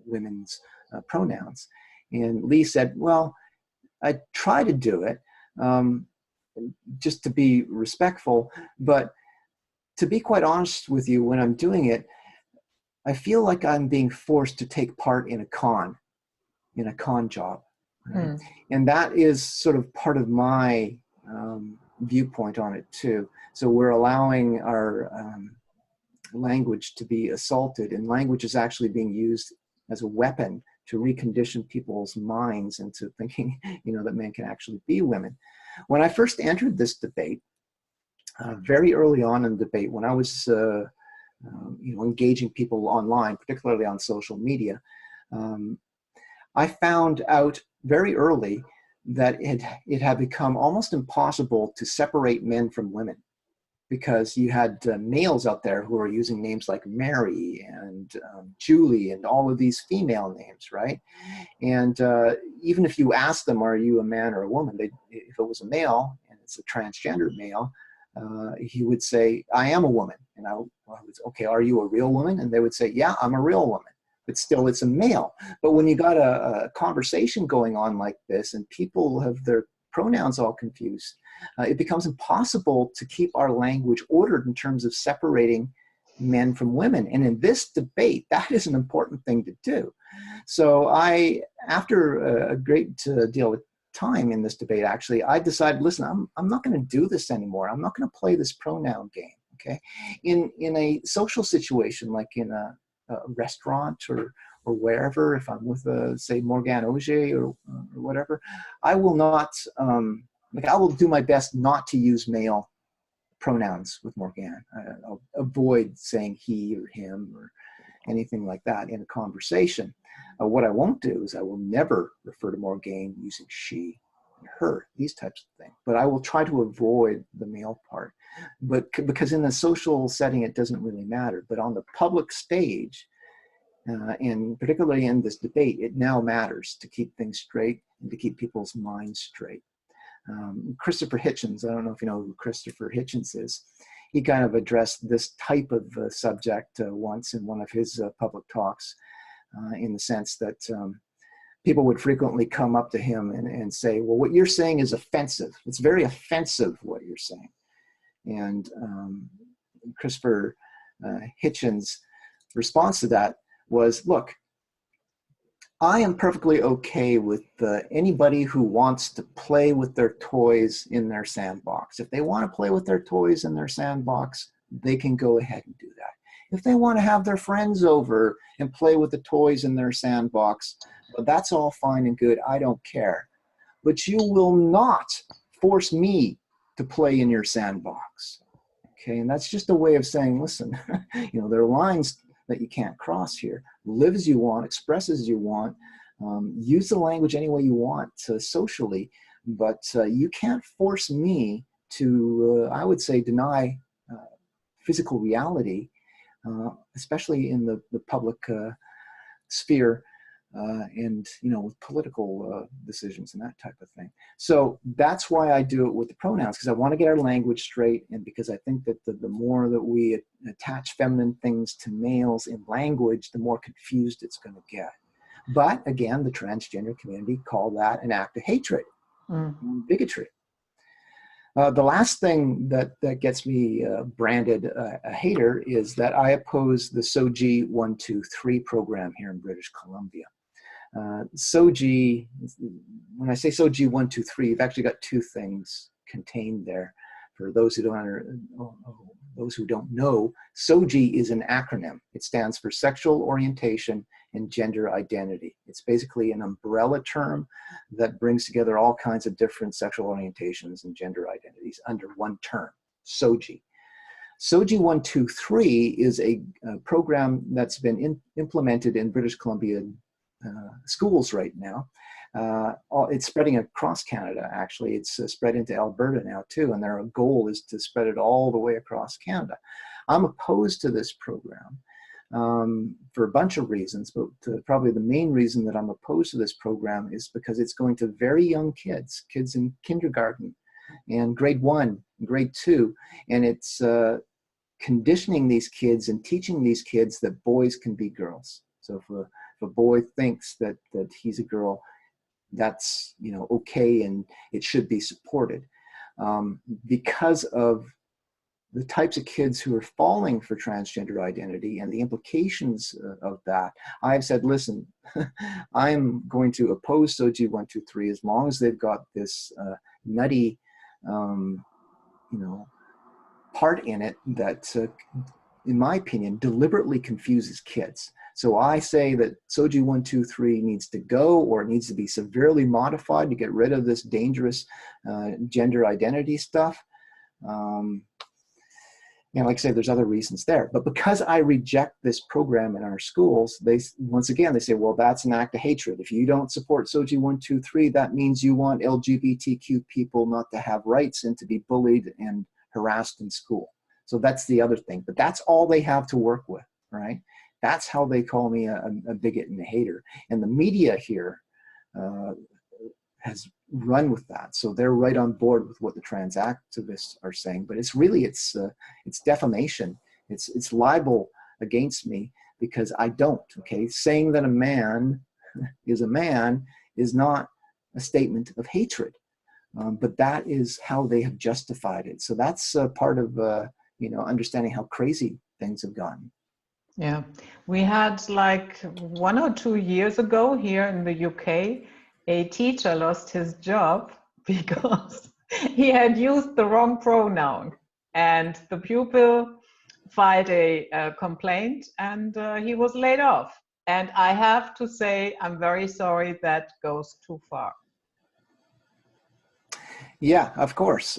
Speaker 1: women's pronouns. And Lee said, well, I try to do it just to be respectful, but to be quite honest with you, when I'm doing it, I feel like I'm being forced to take part in a con job. Right? And that is sort of part of my viewpoint on it too. So we're allowing our language to be assaulted, and language is actually being used as a weapon to recondition people's minds into thinking, you know, that men can actually be women. When I first entered this debate, very early on in the debate, when I was you know, engaging people online, particularly on social media, I found out very early that it had become almost impossible to separate men from women, because you had males out there who are using names like Mary and Julie and all of these female names, right? And even if you ask them, are you a man or a woman? If it was a male and it's a transgender male, he would say, I am a woman. And I would say, okay, are you a real woman? And they would say, yeah, I'm a real woman. But still, it's a male. But when you got a conversation going on like this and people have their pronouns all confused, it becomes impossible to keep our language ordered in terms of separating men from women. And in this debate, that is an important thing to do. So after a great deal of time in this debate, actually, I decided, listen, I'm not going to do this anymore. I'm not going to play this pronoun game, okay? In a social situation, like in a restaurant or wherever, if I'm with, say, Morgane Auger or whatever, I will not, I will do my best not to use male pronouns with Morgane. I'll avoid saying he or him or anything like that in a conversation. What I won't do is I will never refer to Morgane using she and her, these types of things. But I will try to avoid the male part. But because in the social setting, it doesn't really matter. But on the public stage, and particularly in this debate, it now matters to keep things straight and to keep people's minds straight. Christopher Hitchens, I don't know if you know who Christopher Hitchens is, he kind of addressed this type of subject once in one of his public talks, in the sense that people would frequently come up to him and say, well, what you're saying is offensive. It's very offensive what you're saying. And Christopher Hitchens' response to that was, look, I am perfectly okay with anybody who wants to play with their toys in their sandbox. If they want to play with their toys in their sandbox, they can go ahead and do that. If they want to have their friends over and play with the toys in their sandbox, well, that's all fine and good. I don't care. But you will not force me to play in your sandbox. Okay, and that's just a way of saying, listen, you know, there are lines that you can't cross here. Live as you want, express as you want, use the language any way you want socially, but you can't force me to, I would say, deny physical reality, especially in the public sphere, and, you know, with political decisions and that type of thing. So that's why I do it with the pronouns, because I want to get our language straight, and because I think that the more that we attach feminine things to males in language, the more confused it's going to get. But again, the transgender community call that an act of hatred, bigotry. The last thing that gets me branded a hater is that I oppose the SOGI 123 program here in British Columbia. SOGI, when I say SOGI 123, you've actually got two things contained there. For those who don't know, SOGI is an acronym. It stands for Sexual Orientation and Gender Identity. It's basically an umbrella term that brings together all kinds of different sexual orientations and gender identities under one term, SOGI. SOGI 123 is a program that's been implemented in British Columbia schools right now. It's spreading across Canada, actually. It's spread into Alberta now too, and their goal is to spread it all the way across Canada. I'm opposed to this program for a bunch of reasons, but probably the main reason that I'm opposed to this program is because it's going to very young kids in kindergarten and grade 1, grade 2, and it's conditioning these kids and teaching these kids that boys can be girls. So if a boy thinks that he's a girl, that's, you know, okay, and it should be supported. Because of the types of kids who are falling for transgender identity and the implications of that, I've said, listen, I'm going to oppose SOGI 123 as long as they've got this nutty, you know, part in it that, in my opinion, deliberately confuses kids. So I say that SOGI 123 needs to go, or it needs to be severely modified to get rid of this dangerous gender identity stuff. And like I say, there's other reasons there. But because I reject this program in our schools, once again, they say, well, that's an act of hatred. If you don't support SOGI 123, that means you want LGBTQ people not to have rights and to be bullied and harassed in school. So that's the other thing. But that's all they have to work with, right? That's how they call me a bigot and a hater. And the media here has run with that. So they're right on board with what the trans activists are saying. But it's really, it's defamation. It's libel against me because I don't, okay? Saying that a man is not a statement of hatred. But that is how they have justified it. So that's part of, you know, understanding how crazy things have gotten.
Speaker 2: Yeah, we had like 1 or 2 years ago here in the UK, a teacher lost his job because he had used the wrong pronoun, and the pupil filed a complaint, and he was laid off. And I have to say, I'm very sorry, that goes too far.
Speaker 1: Yeah, of course.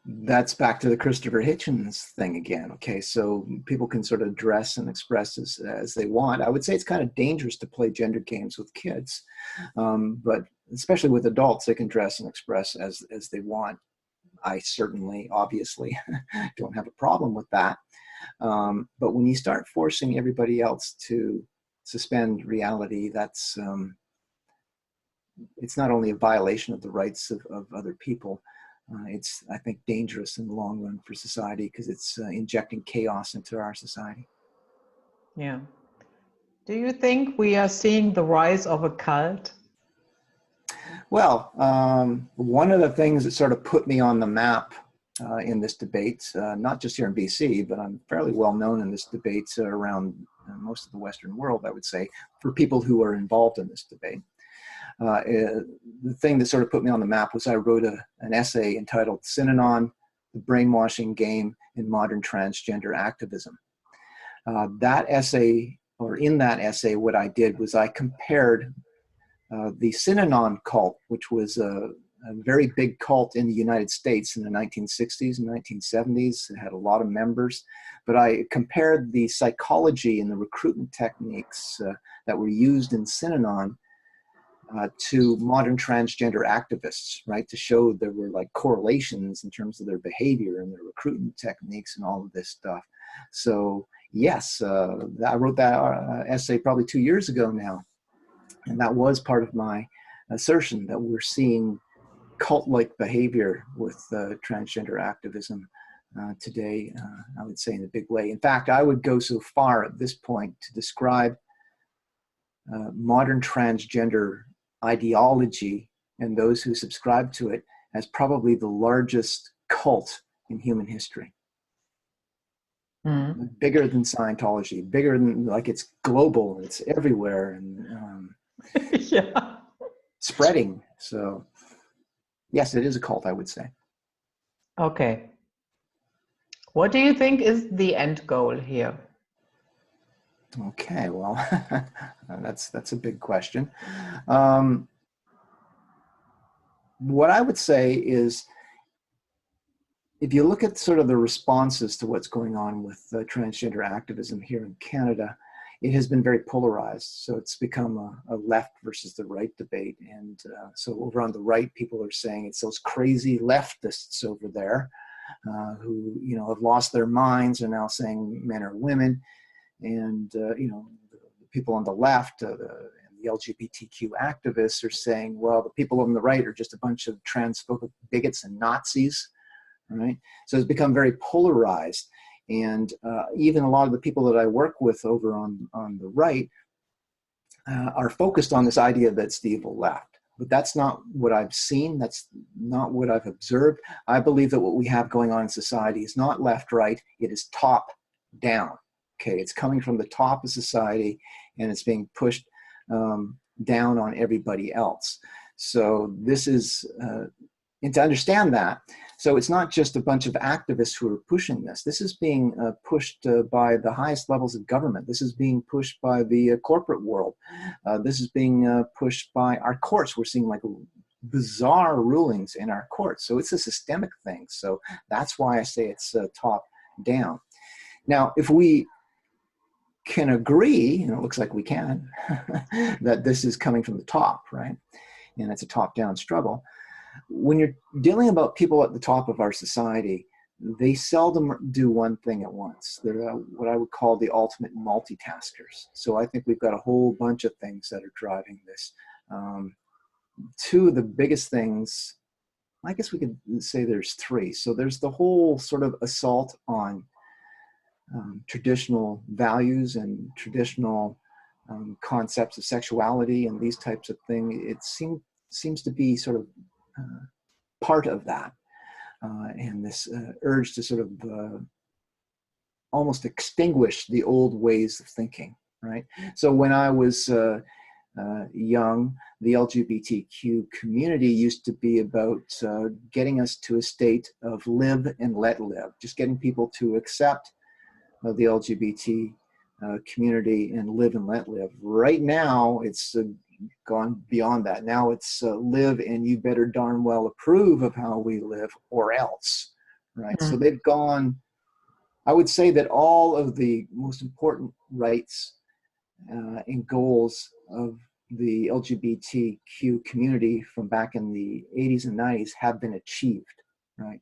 Speaker 1: That's back to the Christopher Hitchens thing again. Okay, so people can sort of dress and express as they want. I would say it's kind of dangerous to play gender games with kids, but especially with adults, they can dress and express as they want. I certainly, obviously, don't have a problem with that. But when you start forcing everybody else to suspend reality, that's it's not only a violation of the rights of other people, it's, I think, dangerous in the long run for society because it's injecting chaos into our society.
Speaker 2: Yeah. Do you think we are seeing the rise of a cult?
Speaker 1: Well, one of the things that sort of put me on the map in this debate, not just here in BC, but I'm fairly well known in this debate around most of the Western world, I would say, for people who are involved in this debate. The thing that sort of put me on the map was I wrote an essay entitled Synanon, the Brainwashing Game in Modern Transgender Activism. That essay, or in that essay, what I did was I compared the Synanon cult, which was a very big cult in the United States in the 1960s and 1970s. It had a lot of members, but I compared the psychology and the recruitment techniques that were used in Synanon to modern transgender activists, right? To show there were like correlations in terms of their behavior and their recruitment techniques and all of this stuff. So yes, I wrote that essay probably 2 years ago now. And that was part of my assertion, that we're seeing cult-like behavior with transgender activism today, I would say in a big way. In fact, I would go so far at this point to describe modern transgender ideology and those who subscribe to it as probably the largest cult in human history. Mm. Bigger than Scientology, bigger than, like, it's global, it's everywhere, and
Speaker 2: yeah,
Speaker 1: spreading. So yes, it is a cult, I would say.
Speaker 2: Okay. What do you think is the end goal here?
Speaker 1: Okay, well, that's a big question. What I would say is, if you look at sort of the responses to what's going on with transgender activism here in Canada, it has been very polarized. So it's become a left versus the right debate. And so over on the right, people are saying it's those crazy leftists over there who, you know, have lost their minds, are now saying men are women. And, you know, the people on the left, the LGBTQ activists are saying, well, the people on the right are just a bunch of transphobic bigots and Nazis, right? So it's become very polarized. And even a lot of the people that I work with over on the right are focused on this idea that it's the evil left. But that's not what I've seen. That's not what I've observed. I believe that what we have going on in society is not left-right. It is top-down. Okay, it's coming from the top of society, and it's being pushed down on everybody else. So this is, and to understand that, so it's not just a bunch of activists who are pushing this. This is being pushed by the highest levels of government. This is being pushed by the corporate world. This is being pushed by our courts. We're seeing like bizarre rulings in our courts. So it's a systemic thing. So that's why I say it's top down. Now, if we can agree, and it looks like we can, that this is coming from the top, right? And it's a top-down struggle. When you're dealing about people at the top of our society, they seldom do one thing at once. They're what I would call the ultimate multitaskers. So I think we've got a whole bunch of things that are driving this. Two of the biggest things, I guess we could say there's three. So there's the whole sort of assault on traditional values and traditional concepts of sexuality and these types of things. It seems to be sort of part of that, and this urge to sort of almost extinguish the old ways of thinking, right? So when I was young, the LGBTQ community used to be about getting us to a state of live and let live, just getting people to accept the LGBT community and live and let live. Right now, it's gone beyond that. Now it's live and you better darn well approve of how we live or else, right? Mm-hmm. So they've gone, I would say that all of the most important rights and goals of the LGBTQ community from back in the 80s and 90s have been achieved, right?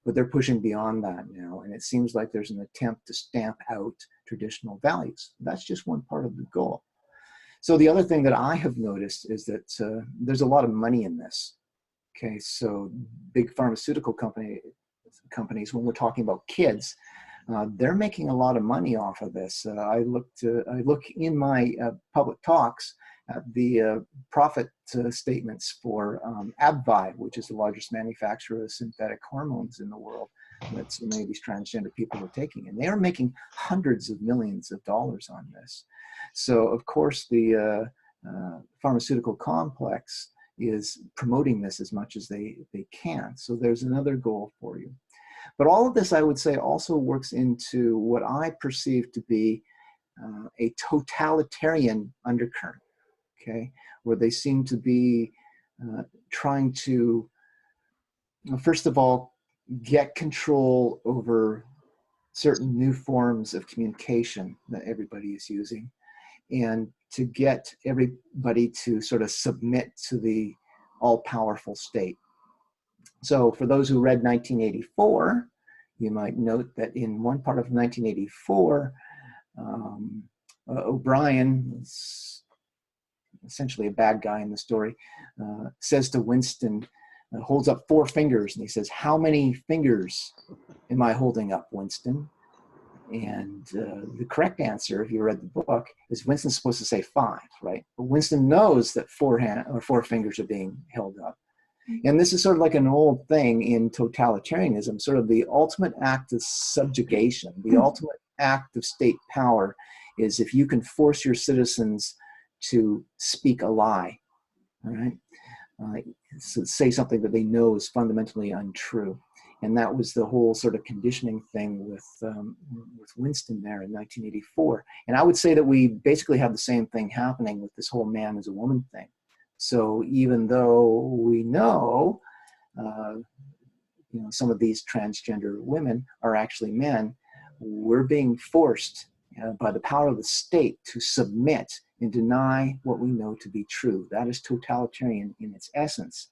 Speaker 1: But they're pushing beyond that now, and it seems like there's an attempt to stamp out traditional values. That's just one part of the goal. So the other thing that I have noticed is that there's a lot of money in this. Okay, so big pharmaceutical companies, when we're talking about kids, they're making a lot of money off of this. I look in my public talks at the profit statements for AbbVie, which is the largest manufacturer of synthetic hormones in the world that so many of these transgender people are taking. And they are making hundreds of millions of dollars on this. So, of course, the pharmaceutical complex is promoting this as much as they can. So there's another goal for you. But all of this, I would say, also works into what I perceive to be a totalitarian undercurrent, okay, where they seem to be trying to, first of all, get control over certain new forms of communication that everybody is using, and to get everybody to sort of submit to the all-powerful state. So for those who read 1984, you might note that in one part of 1984, O'Brien essentially a bad guy in the story, says to Winston, holds up 4 fingers, and he says, "How many fingers am I holding up, Winston?" And the correct answer, if you read the book, is Winston's supposed to say 5, right? But Winston knows that 4 fingers are being held up. And this is sort of like an old thing in totalitarianism, sort of the ultimate act of subjugation, the ultimate act of state power is if you can force your citizens to speak a lie, all right? So say something that they know is fundamentally untrue. And that was the whole sort of conditioning thing with Winston there in 1984. And I would say that we basically have the same thing happening with this whole man as a woman thing. So even though we know, some of these transgender women are actually men, we're being forced by the power of the state to submit and deny what we know to be true. That is totalitarian in its essence.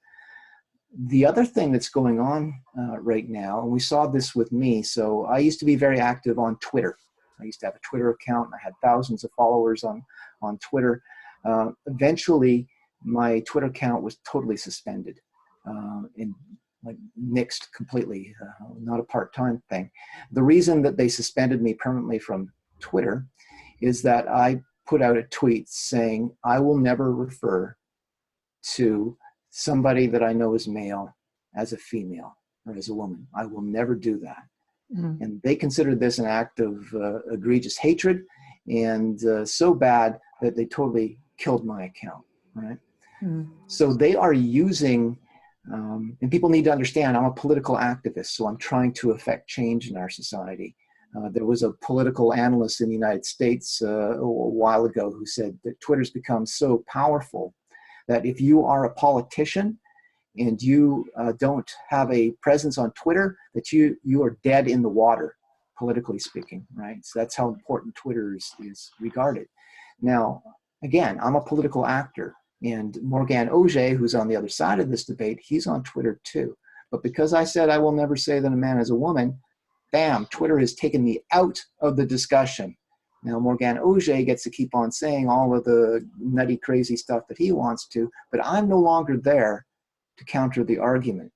Speaker 1: The other thing that's going on right now, and we saw this with me, so I used to be very active on Twitter. I used to have a Twitter account, and I had thousands of followers on Twitter. Eventually, my Twitter account was totally suspended and like nixed completely, not a part-time thing. The reason that they suspended me permanently from Twitter is that I put out a tweet saying, I will never refer to somebody that I know is male as a female or as a woman. I will never do that. Mm. And they considered this an act of egregious hatred and so bad that they totally killed my account, right? Mm. So they are using, and people need to understand, I'm a political activist, so I'm trying to affect change in our society. There was a political analyst in the United States a while ago who said that Twitter's become so powerful that if you are a politician and you don't have a presence on Twitter, that you are dead in the water, politically speaking, right? So that's how important Twitter is regarded. Now, again, I'm a political actor, and Morgan Auger, who's on the other side of this debate, he's on Twitter too. But because I said I will never say that a man is a woman, bam, Twitter has taken me out of the discussion. Now, Morgan Auger gets to keep on saying all of the nutty, crazy stuff that he wants to, but I'm no longer there to counter the argument.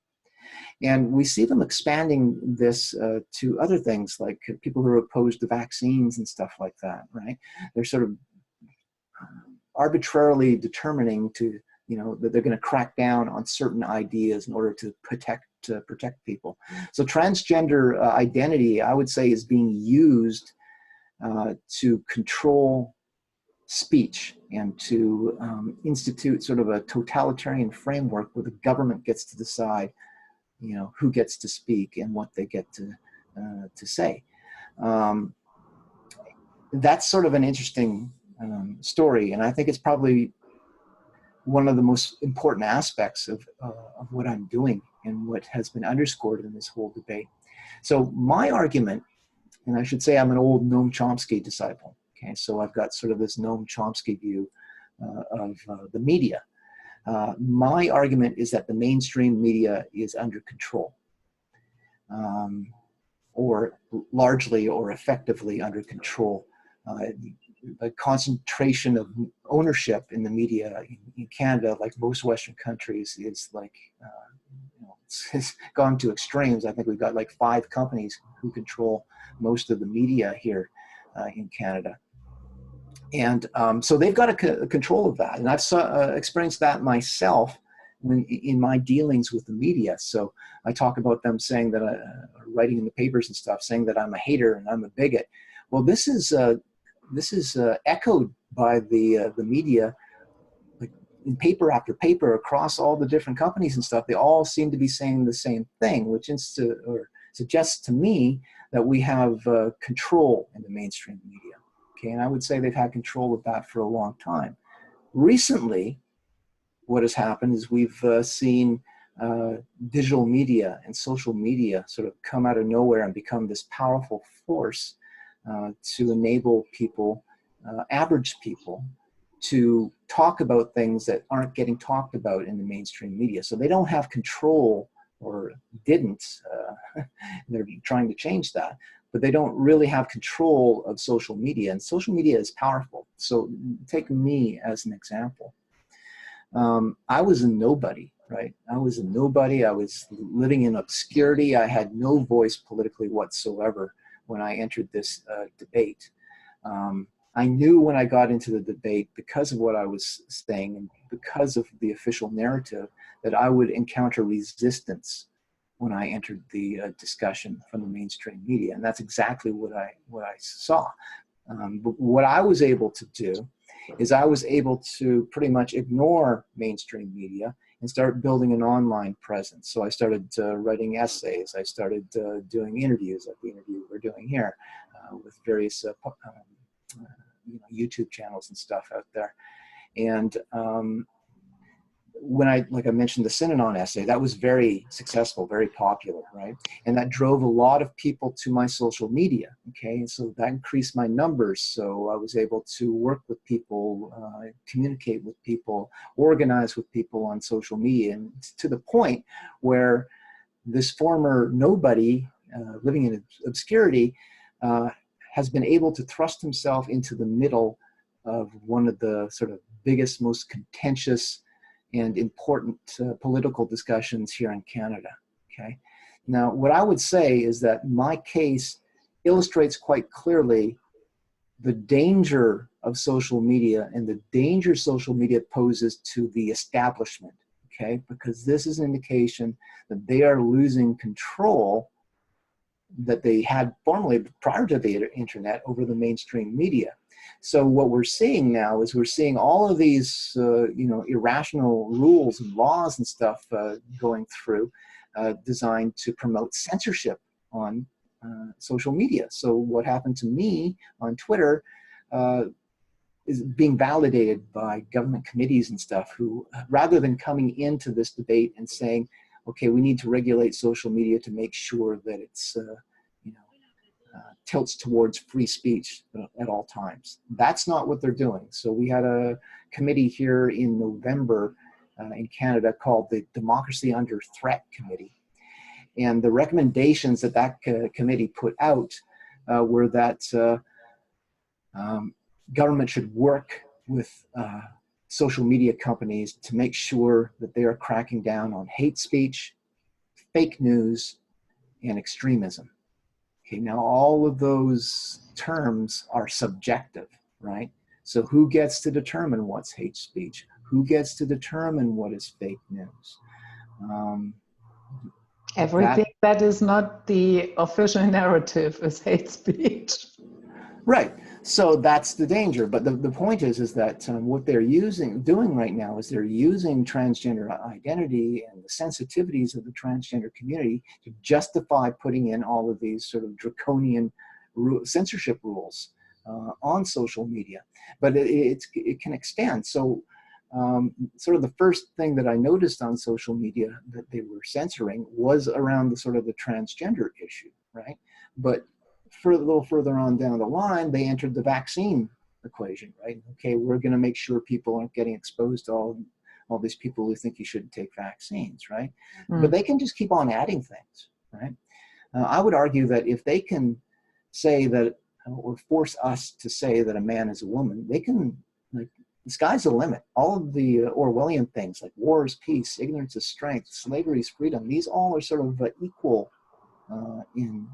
Speaker 1: And we see them expanding this to other things, like people who are opposed to vaccines and stuff like that, right? They're sort of arbitrarily determining that they're going to crack down on certain ideas in order to protect people. So transgender identity, I would say, is being used to control speech and to institute sort of a totalitarian framework where the government gets to decide, who gets to speak and what they get to say. That's sort of an interesting story, and I think it's probably one of the most important aspects of what I'm doing and what has been underscored in this whole debate. So my argument, and I should say I'm an old Noam Chomsky disciple, okay? So I've got sort of this Noam Chomsky view of the media. My argument is that the mainstream media is under control, or largely or effectively under control. A concentration of ownership in the media in Canada, like most Western countries, is like, it's gone to extremes. I think we've got like 5 companies who control most of the media here in Canada. And so they've got a control of that. And I've experienced that myself in my dealings with the media. So I talk about them saying that, writing in the papers and stuff, saying that I'm a hater and I'm a bigot. Well, this is echoed by the media, like in paper after paper across all the different companies and stuff. They all seem to be saying the same thing, which suggests to me that we have control in the mainstream media. Okay, and I would say they've had control of that for a long time. Recently, what has happened is we've seen digital media and social media sort of come out of nowhere and become this powerful force to enable people, average people, to talk about things that aren't getting talked about in the mainstream media. So they don't have control, or didn't. They're trying to change that, but they don't really have control of social media. And social media is powerful. So take me as an example. I was a nobody, right? I was a nobody. I was living in obscurity. I had no voice politically whatsoever when I entered this debate. I knew when I got into the debate, because of what I was saying and because of the official narrative, that I would encounter resistance when I entered the discussion from the mainstream media. And that's exactly what I saw. But what I was able to do is I was able to pretty much ignore mainstream media and start building an online presence. So I started writing essays. I started doing interviews like the interview we're doing here with various YouTube channels and stuff out there. And when like I mentioned, the Synanon essay, that was very successful, very popular, right? And that drove a lot of people to my social media, okay? And so that increased my numbers. So I was able to work with people, communicate with people, organize with people on social media, and to the point where this former nobody living in obscurity has been able to thrust himself into the middle of one of the sort of biggest, most contentious and important political discussions here in Canada, okay? Now, what I would say is that my case illustrates quite clearly the danger of social media and the danger social media poses to the establishment, okay? Because this is an indication that they are losing control that they had formerly prior to the internet over the mainstream media. So what we're seeing now is we're seeing all of these, irrational rules and laws and stuff going through, designed to promote censorship on social media. So what happened to me on Twitter is being validated by government committees and stuff who, rather than coming into this debate and saying, okay, we need to regulate social media to make sure that it's tilts towards free speech at all times. That's not what they're doing. So we had a committee here in November in Canada called the Democracy Under Threat Committee. And the recommendations that that committee put out were that government should work with social media companies to make sure that they are cracking down on hate speech, fake news, and extremism. Okay, now all of those terms are subjective, right? So who gets to determine what's hate speech? Who gets to determine what is fake news?
Speaker 2: Everything that is not the official narrative is hate speech.
Speaker 1: Right. So that's the danger. But the point is that what they're doing right now is they're using transgender identity and the sensitivities of the transgender community to justify putting in all of these sort of draconian censorship rules on social media. But it can extend. So sort of the first thing that I noticed on social media that they were censoring was around the sort of the transgender issue, right? But a little further on down the line, they entered the vaccine equation, right? Okay, we're going to make sure people aren't getting exposed to all these people who think you shouldn't take vaccines, right? But they can just keep on adding things, right? I would argue that if they can say that, or force us to say that a man is a woman, they can, like, the sky's the limit. All of the Orwellian things like war is peace, ignorance is strength, slavery is freedom, these all are sort of equal in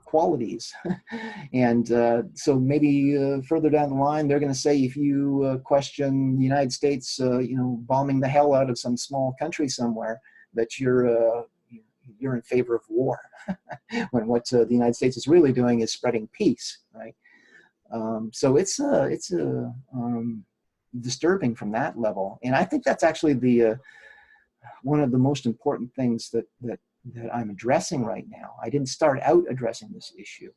Speaker 1: qualities. And so maybe further down the line, they're going to say if you question the United States, bombing the hell out of some small country somewhere, that you're in favor of war, when what the United States is really doing is spreading peace, right? So it's disturbing from that level, and I think that's actually the one of the most important things that I'm addressing right now. I didn't start out addressing this issue,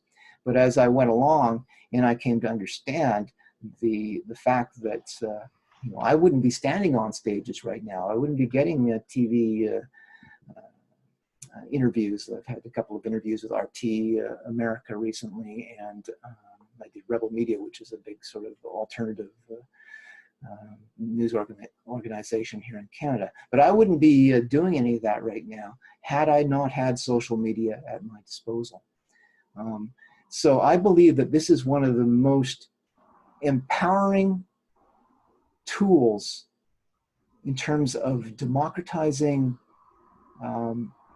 Speaker 1: but as I went along and I came to understand the fact that I wouldn't be standing on stages right now. I wouldn't be getting TV interviews. I've had a couple of interviews with RT America recently, and I did Rebel Media, which is a big sort of alternative news organization here in Canada. But I wouldn't be doing any of that right now had I not had social media at my disposal. So I believe that this is one of the most empowering tools in terms of democratizing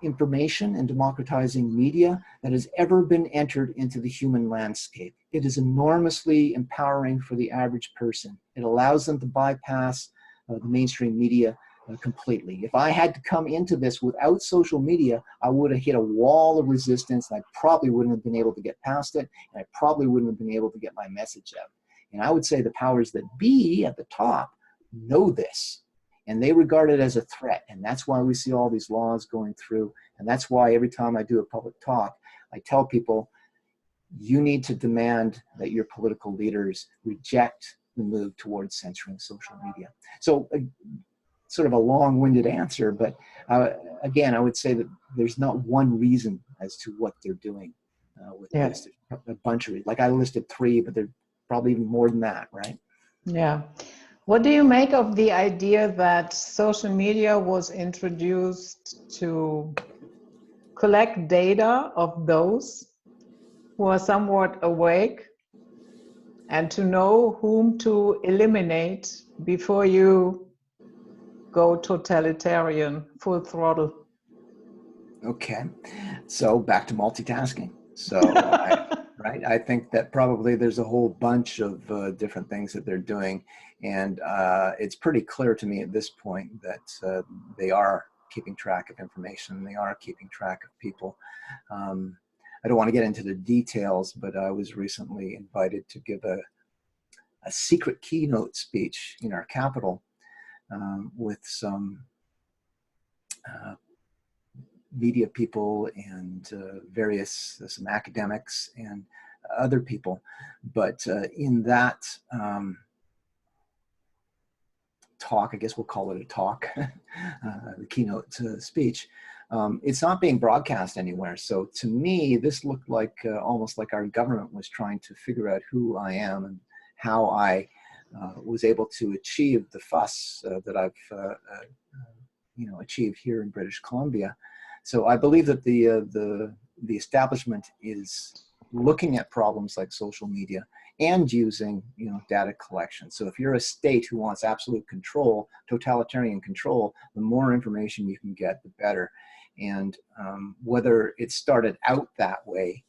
Speaker 1: information and democratizing media that has ever been entered into the human landscape. It is enormously empowering for the average person. It allows them to bypass the mainstream media completely. If I had to come into this without social media, I would have hit a wall of resistance, and I probably wouldn't have been able to get past it, and I probably wouldn't have been able to get my message out. And I would say the powers that be at the top know this, and they regard it as a threat. And that's why we see all these laws going through. And that's why every time I do a public talk, I tell people, you need to demand that your political leaders reject the move towards censoring social media. So sort of a long-winded answer, but again, I would say that there's not one reason as to what they're doing with this. There's a bunch of reasons. Like I listed 3, but there's probably even more than that, right?
Speaker 2: Yeah. What do you make of the idea that social media was introduced to collect data of those who are somewhat awake and to know whom to eliminate before you go totalitarian, full throttle?
Speaker 1: Okay, so back to multitasking. So right, I think that probably there's a whole bunch of different things that they're doing, and it's pretty clear to me at this point that they are keeping track of information. They are keeping track of people. I don't want to get into the details, but I was recently invited to give a secret keynote speech in our capital with some media people and some academics and other people. But in that talk, I guess we'll call it a talk, the keynote speech, it's not being broadcast anywhere. So to me, this looked like almost like our government was trying to figure out who I am and how I was able to achieve the fuss that I've achieved here in British Columbia. So I believe that the establishment is looking at problems like social media and using data collection. So if you're a state who wants absolute control, totalitarian control, the more information you can get, the better. And whether it started out that way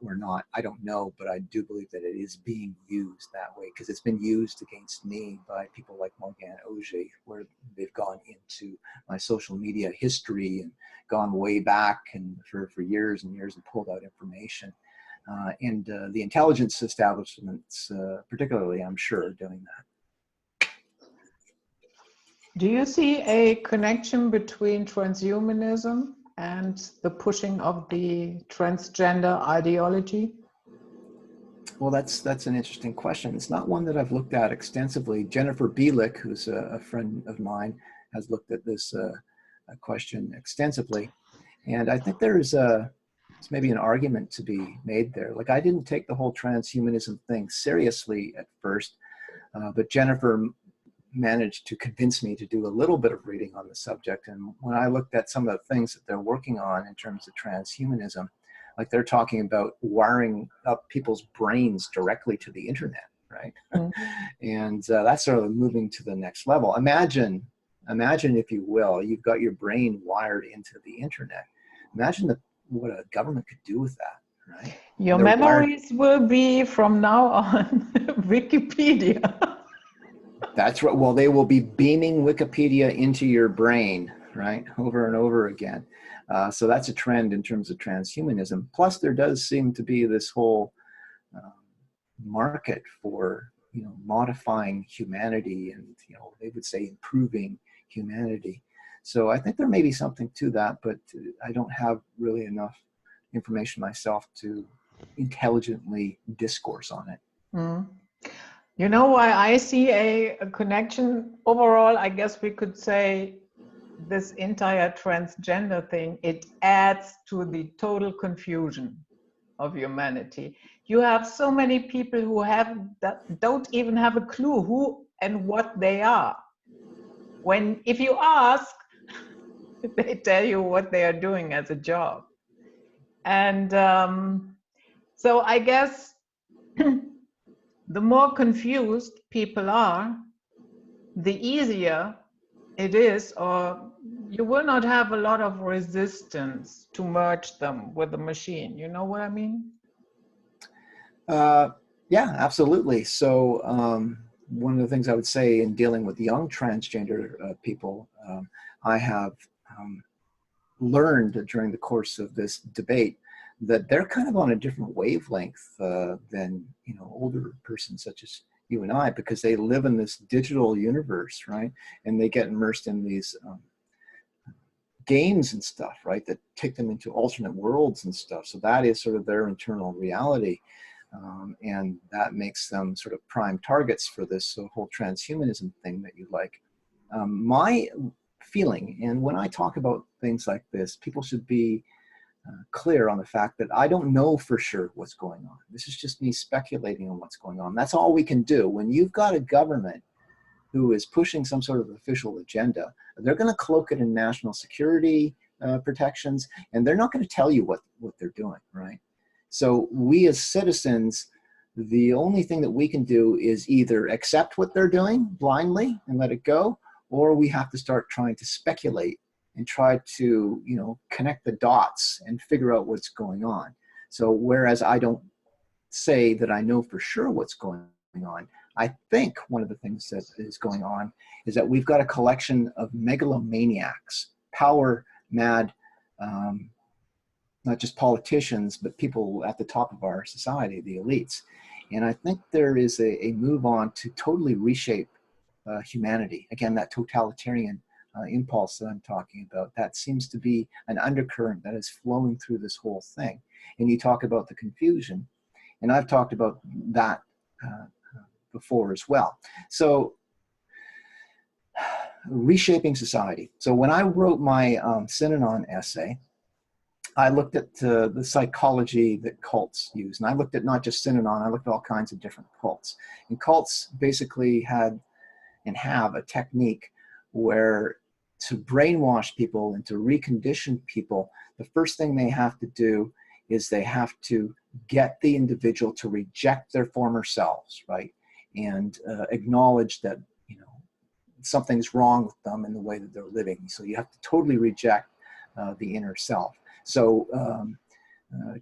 Speaker 1: or not, I don't know, but I do believe that it is being used that way because it's been used against me by people like Morgan Auger, where they've gone into my social media history and gone way back and for years and years and pulled out information. And the intelligence establishments, particularly, I'm sure, are doing that.
Speaker 2: Do you see a connection between transhumanism and the pushing of the transgender ideology?
Speaker 1: Well, that's an interesting question. It's not one that I've looked at extensively. Jennifer Bielik, who's a friend of mine, has looked at this question extensively. And I think there's maybe an argument to be made there. Like, I didn't take the whole transhumanism thing seriously at first, but Jennifer managed to convince me to do a little bit of reading on the subject. And when I looked at some of the things that they're working on in terms of transhumanism, like they're talking about wiring up people's brains directly to the internet, right? Mm-hmm. And that's sort of moving to the next level. Imagine, if you will, you've got your brain wired into the internet. Imagine what a government could do with that, right?
Speaker 2: Your memories will be from now on Wikipedia.
Speaker 1: That's right. Well, they will be beaming Wikipedia into your brain, right? Over and over again. So that's a trend in terms of transhumanism. Plus, there does seem to be this whole market for, modifying humanity and, they would say improving humanity. So I think there may be something to that, but I don't have really enough information myself to intelligently discourse on it.
Speaker 2: Mm. You know why I see a connection? Overall, I guess we could say this entire transgender thing, it adds to the total confusion of humanity. You have so many people who don't even have a clue who and what they are. If you ask, they tell you what they are doing as a job. And so I guess the more confused people are, the easier it is, or you will not have a lot of resistance to merge them with the machine. You know what I mean?
Speaker 1: Yeah, absolutely. So one of the things I would say in dealing with young transgender people, I have learned during the course of this debate that they're kind of on a different wavelength than, you know, older persons such as you and I, because they live in this digital universe, right? And they get immersed in these games and stuff, right, that take them into alternate worlds and stuff. So that is sort of their internal reality. And that makes them sort of prime targets for this whole transhumanism thing that you like. My feeling, and when I talk about things like this, people should be clear on the fact that I don't know for sure what's going on. This is just me speculating on what's going on. That's all we can do. When you've got a government who is pushing some sort of official agenda, they're going to cloak it in national security protections, and they're not going to tell you what they're doing, right? So we as citizens, the only thing that we can do is either accept what they're doing blindly and let it go, or we have to start trying to speculate and try to, you know, connect the dots and figure out what's going on. So whereas I don't say that I know for sure what's going on, I think one of the things that is going on is that we've got a collection of megalomaniacs, power mad, not just politicians, but people at the top of our society, the elites. And I think there is a move on to totally reshape humanity. Again, that totalitarian impulse that I'm talking about, that seems to be an undercurrent that is flowing through this whole thing. And you talk about the confusion, and I've talked about that before as well. So reshaping society. So when I wrote my Synanon essay, I looked at the psychology that cults use. And I looked at not just Synanon, I looked at all kinds of different cults. And cults basically had and have a technique where to brainwash people and to recondition people, the first thing they have to do is they have to get the individual to reject their former selves, right? And acknowledge that, you know, something's wrong with them in the way that they're living. So you have to totally reject the inner self. So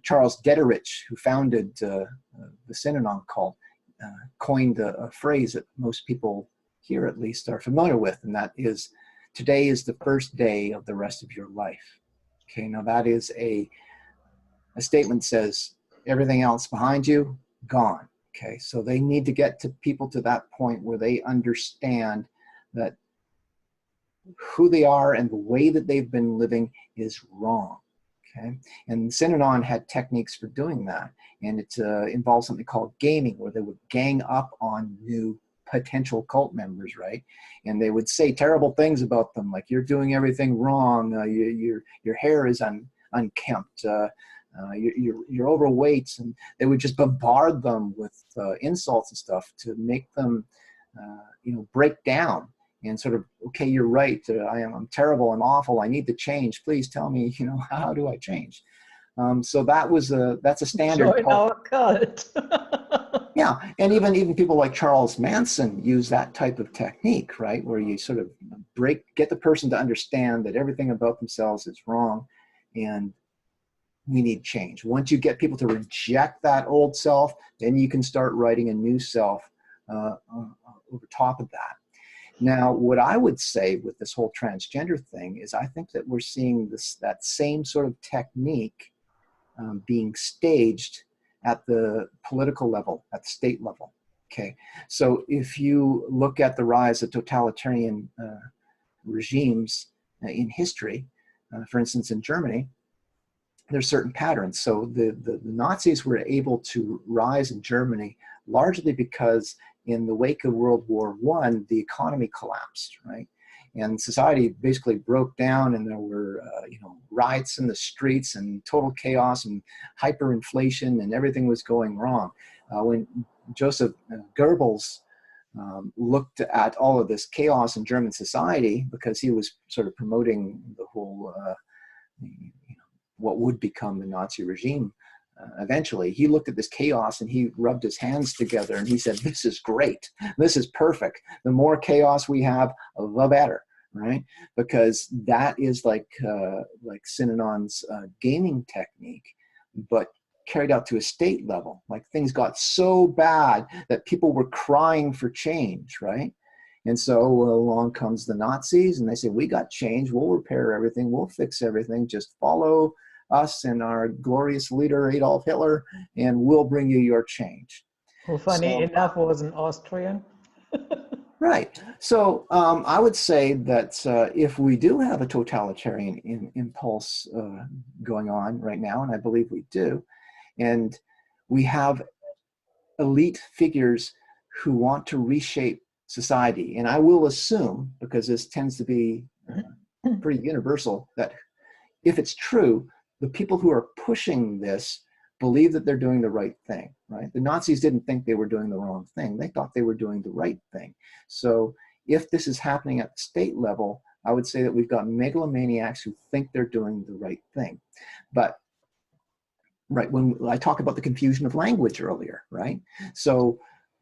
Speaker 1: Charles Dederich, who founded the Synanon cult, coined a phrase that most people here at least are familiar with, and that is, today is the first day of the rest of your life. Okay, now that is a statement that says everything else behind you, gone. Okay, so they need to get to people to that point where they understand that who they are and the way that they've been living is wrong. Okay, and Synanon had techniques for doing that, and it involved something called gaming, where they would gang up on new potential cult members, right? And they would say terrible things about them, like you're doing everything wrong, your hair is unkempt, you're overweight, and they would just bombard them with insults and stuff to make them, you know, break down and sort of, okay, you're right, I'm terrible, I'm awful, I need to change. Please tell me, you know, how do I change? So that's a standard.
Speaker 2: Join our cult.
Speaker 1: Yeah, and even people like Charles Manson use that type of technique, right? Where you sort of get the person to understand that everything about themselves is wrong, and we need change. Once you get people to reject that old self, then you can start writing a new self over top of that. Now, what I would say with this whole transgender thing is I think that we're seeing that same sort of technique being staged at the political level, at the state level. Okay, so if you look at the rise of totalitarian regimes in history, for instance, in Germany, there's certain patterns. So the Nazis were able to rise in Germany largely because in the wake of World War I, the economy collapsed, right? And society basically broke down, and there were you know, riots in the streets and total chaos and hyperinflation, and everything was going wrong. When Joseph Goebbels looked at all of this chaos in German society, because he was sort of promoting the whole, you know, what would become the Nazi regime eventually, he looked at this chaos and he rubbed his hands together and he said, this is great. This is perfect. The more chaos we have, the better. right? Because that is like Synanon's gaming technique, but carried out to a state level. Like things got so bad that people were crying for change, right? And so along comes the Nazis and they say, we got change, we'll repair everything, we'll fix everything, just follow us and our glorious leader Adolf Hitler and we'll bring you your change.
Speaker 2: Who, funny enough, was an Austrian.
Speaker 1: Right. So I would say that if we do have a totalitarian impulse going on right now, and I believe we do, and we have elite figures who want to reshape society, and I will assume, because this tends to be pretty universal, that if it's true, the people who are pushing this believe that they're doing the right thing, right? The Nazis didn't think they were doing the wrong thing. They thought they were doing the right thing. So if this is happening at the state level, I would say that we've got megalomaniacs who think they're doing the right thing. But right, when I talk about the confusion of language earlier, right? So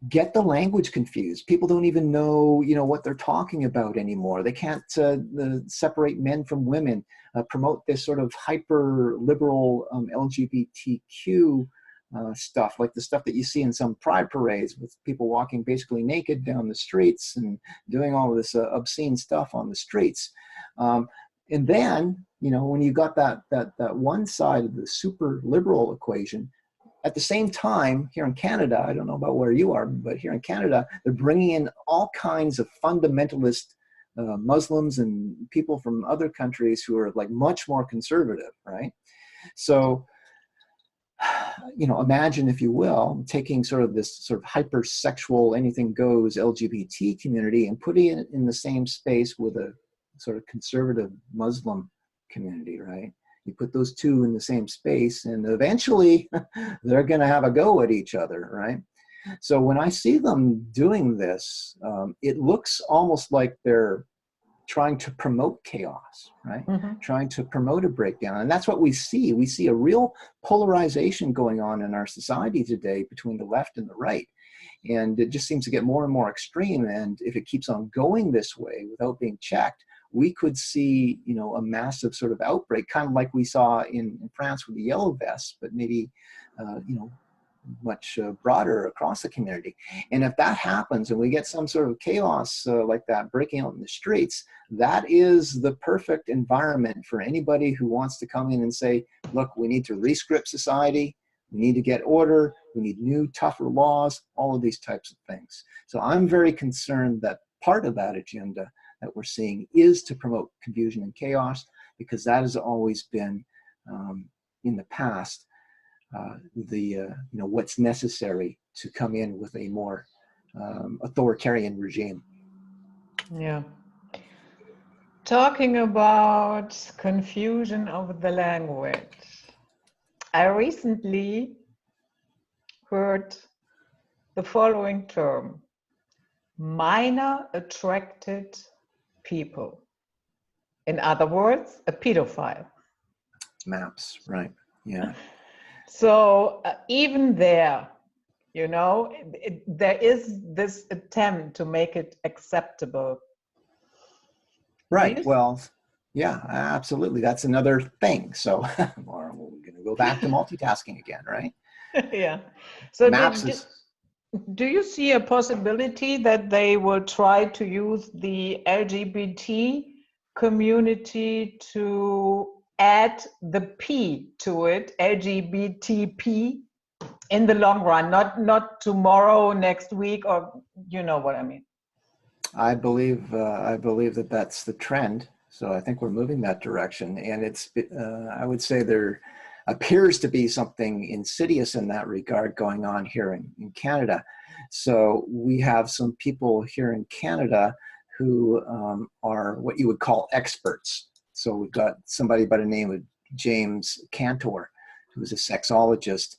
Speaker 1: get the language confused. People don't even know, what they're talking about anymore. They can't separate men from women, promote this sort of hyper liberal LGBTQ stuff, like the stuff that you see in some pride parades with people walking basically naked down the streets and doing all of this obscene stuff on the streets. And then, when you got that one side of the super liberal equation, at the same time, here in Canada, I don't know about where you are, but here in Canada, they're bringing in all kinds of fundamentalist Muslims and people from other countries who are like much more conservative, right? So, imagine, if you will, taking sort of this sort of hypersexual, anything goes LGBT community and putting it in the same space with a sort of conservative Muslim community, right? You put those two in the same space and eventually they're going to have a go at each other, right? So when I see them doing this, it looks almost like they're trying to promote chaos, right?
Speaker 2: Mm-hmm.
Speaker 1: Trying to promote a breakdown. And that's what we see. We see a real polarization going on in our society today between the left and the right. And it just seems to get more and more extreme. And if it keeps on going this way without being checked, we could see, a massive sort of outbreak, kind of like we saw in France with the yellow vests, but maybe, much broader across the community. And if that happens and we get some sort of chaos like that breaking out in the streets, that is the perfect environment for anybody who wants to come in and say, look, we need to rescript society. We need to get order. We need new, tougher laws, all of these types of things. So I'm very concerned that part of that agenda that we're seeing is to promote confusion and chaos, because that has always been, in the past, what's necessary to come in with a more authoritarian regime.
Speaker 2: Yeah. Talking about confusion of the language, I recently heard the following term: minor attracted people. In other words, a pedophile.
Speaker 1: Maps, right? Yeah.
Speaker 2: So even there, there is this attempt to make it acceptable.
Speaker 1: Right. Well, yeah, absolutely. That's another thing. So we're going to go back to multitasking again, right?
Speaker 2: Yeah. So
Speaker 1: Maps
Speaker 2: do you see a possibility that they will try to use the LGBT community to add the P to it, LGBTP, in the long run, not tomorrow, next week, or you know what I mean?
Speaker 1: I believe that that's the trend. So I think we're moving that direction, and it's I would say there appears to be something insidious in that regard going on here in Canada. So we have some people here in Canada who are what you would call experts. So we've got somebody by the name of James Cantor, who's a sexologist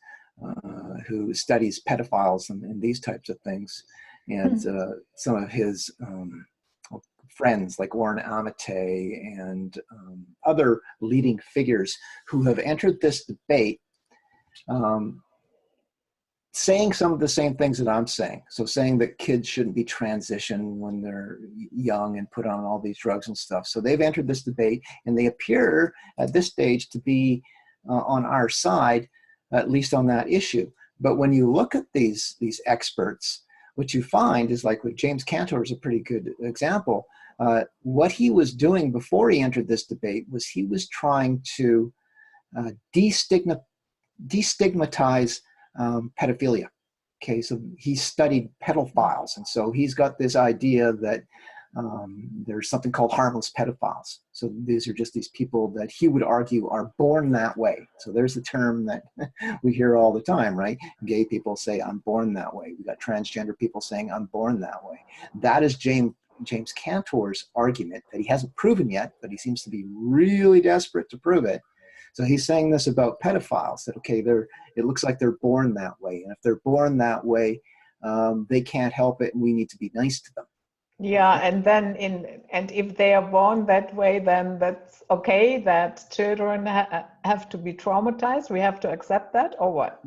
Speaker 1: who studies pedophiles and these types of things. And some of his friends like Warren Amate and other leading figures who have entered this debate saying some of the same things that I'm saying. So saying that kids shouldn't be transitioned when they're young and put on all these drugs and stuff. So they've entered this debate, and they appear at this stage to be on our side, at least on that issue. But when you look at these experts, what you find is, like with James Cantor is a pretty good example. What he was doing before he entered this debate was he was trying to destigmatize pedophilia. Okay, so he studied pedophiles, and so he's got this idea that there's something called harmless pedophiles. So these are just these people that he would argue are born that way. So there's the term that we hear all the time, right? Gay people say, I'm born that way. We got transgender people saying, I'm born that way. That is James Cantor's argument that he hasn't proven yet, but he seems to be really desperate to prove it. So he's saying this about pedophiles, that, okay, it looks like they're born that way. And if they're born that way, they can't help it, and we need to be nice to them.
Speaker 2: Yeah, and if they are born that way, then that's okay, that children have to be traumatized. We have to accept that, or what?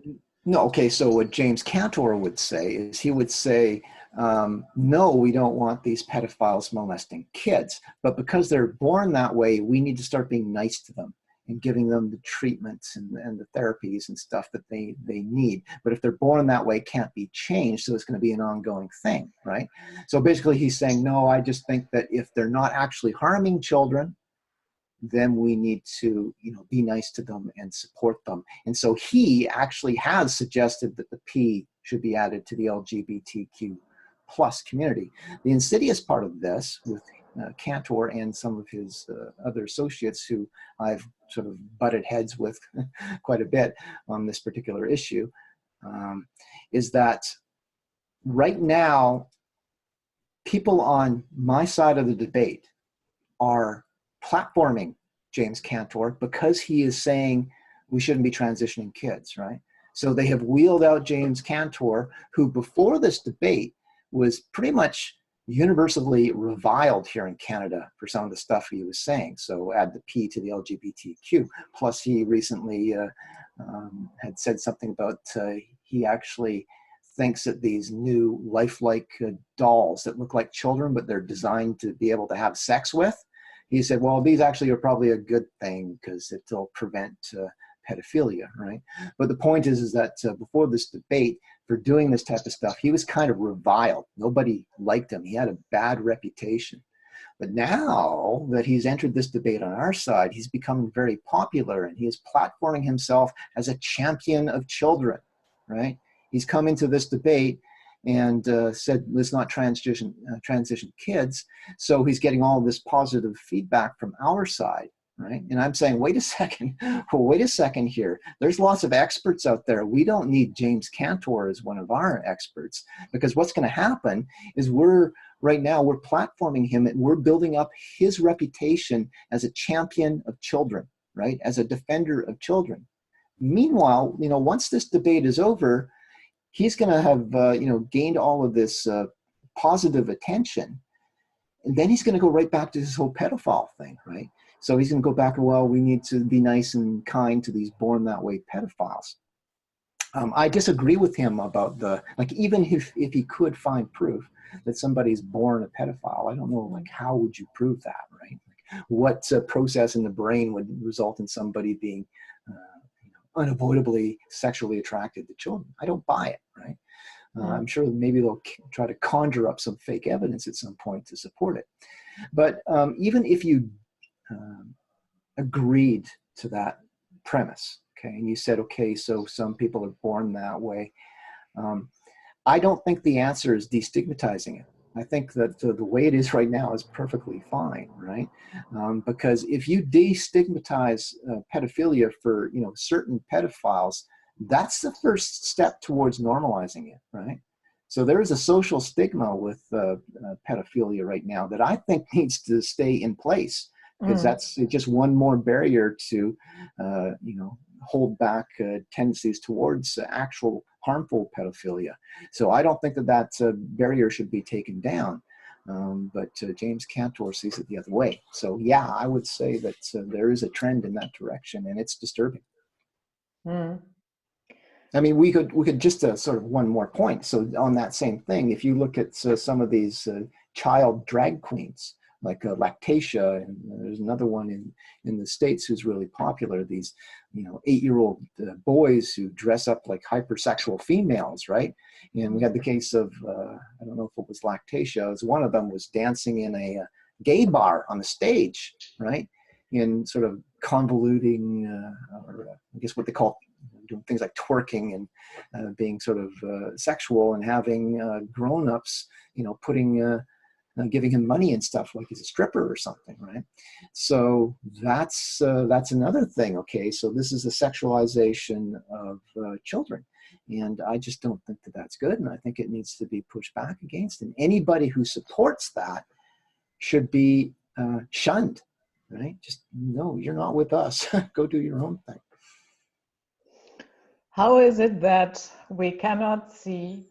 Speaker 1: No, okay, so what James Cantor would say is, he would say, no, we don't want these pedophiles molesting kids, but because they're born that way, we need to start being nice to them and giving them the treatments and the therapies and stuff that they need. But if they're born that way, it can't be changed, so it's going to be an ongoing thing, right? So basically he's saying, no, I just think that if they're not actually harming children, then we need to, be nice to them and support them. And so he actually has suggested that the P should be added to the LGBTQ plus community. The insidious part of this, with Cantor and some of his other associates who I've sort of butted heads with quite a bit on this particular issue, is that right now, people on my side of the debate are platforming James Cantor because he is saying we shouldn't be transitioning kids, right? So they have wheeled out James Cantor, who before this debate was pretty much universally reviled here in Canada for some of the stuff he was saying. So add the P to the LGBTQ. Plus he recently had said something about he actually thinks that these new lifelike dolls that look like children, but they're designed to be able to have sex with, he said, well, these actually are probably a good thing because it'll prevent pedophilia, right? But the point is that before this debate, for doing this type of stuff, he was kind of reviled. Nobody liked him. He had a bad reputation. But now that he's entered this debate on our side, he's becoming very popular, and he is platforming himself as a champion of children, right? He's come into this debate and said, let's not transition kids. So he's getting all this positive feedback from our side, right? And I'm saying, wait a second, well, wait a second here. There's lots of experts out there. We don't need James Cantor as one of our experts, because what's going to happen is right now we're platforming him, and we're building up his reputation as a champion of children, right? As a defender of children. Meanwhile, once this debate is over, he's going to have, gained all of this positive attention, and then he's going to go right back to his whole pedophile thing, right? So he's going to go back and, well, we need to be nice and kind to these born that way pedophiles. I disagree with him about even if he could find proof that somebody's born a pedophile, I don't know, how would you prove that, right? What process in the brain would result in somebody being unavoidably sexually attracted to children? I don't buy it, right? I'm sure maybe they'll try to conjure up some fake evidence at some point to support it. But even if you agreed to that premise, okay, and you said, okay, so some people are born that way, I don't think the answer is destigmatizing it. I think that the way it is right now is perfectly fine, right? Because if you destigmatize pedophilia for certain pedophiles, that's the first step towards normalizing it, right? So there is a social stigma with pedophilia right now that I think needs to stay in place, because that's just one more barrier to hold back tendencies towards actual harmful pedophilia. So I don't think that barrier should be taken down. But James Cantor sees it the other way. So yeah, I would say that there is a trend in that direction, and it's disturbing. I mean, we could just sort of one more point. So on that same thing, if you look at some of these child drag queens, like Lactatia, and there's another one in the States who's really popular. These, 8-year-old boys who dress up like hypersexual females, right? And we had the case of I don't know if it was Lactatia. It was one of them was dancing in a gay bar on the stage, right? In sort of convoluting, or I guess what they call doing things like twerking and being sort of sexual, and having grown-ups, giving him money and stuff like he's a stripper or something, right? So that's another thing. Okay, so this is a sexualization of children, and I just don't think that that's good, and I think it needs to be pushed back against. And anybody who supports that should be shunned, right? Just no, you're not with us. Go do your own thing.
Speaker 2: How is it that we cannot see,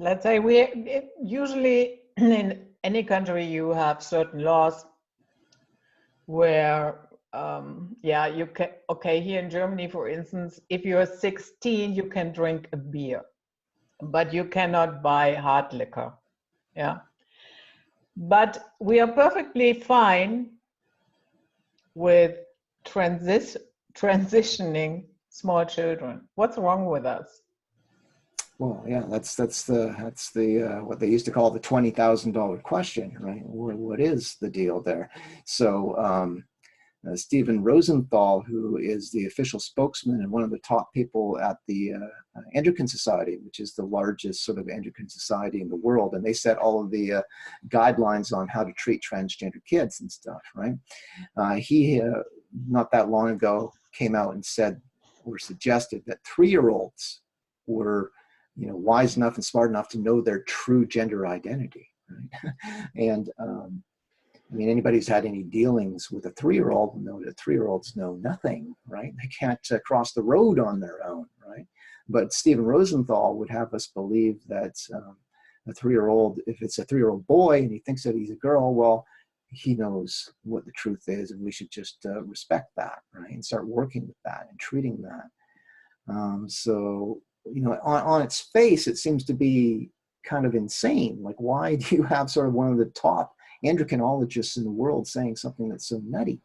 Speaker 2: let's say usually in any country you have certain laws where, you can, okay, here in Germany, for instance, if you're 16, you can drink a beer, but you cannot buy hard liquor, yeah? But we are perfectly fine with transitioning small children. What's wrong with us?
Speaker 1: Well, yeah, that's the what they used to call the $20,000 question, right? What is the deal there? So Stephen Rosenthal, who is the official spokesman and one of the top people at the Endocrine Society, which is the largest sort of endocrine society in the world, and they set all of the guidelines on how to treat transgender kids and stuff, right? He not that long ago came out and said, or suggested, that 3-year-olds were wise enough and smart enough to know their true gender identity, right? And I mean, anybody who's had any dealings with a 3-year-old will know that 3-year-olds know nothing, right? They can't cross the road on their own, right? But Stephen Rosenthal would have us believe that a 3-year-old, if it's a 3-year-old boy and he thinks that he's a girl, well, he knows what the truth is, and we should just respect that, right? And start working with that and treating that. So, on its face, it seems to be kind of insane. Like, why do you have sort of one of the top endocrinologists in the world saying something that's so nutty?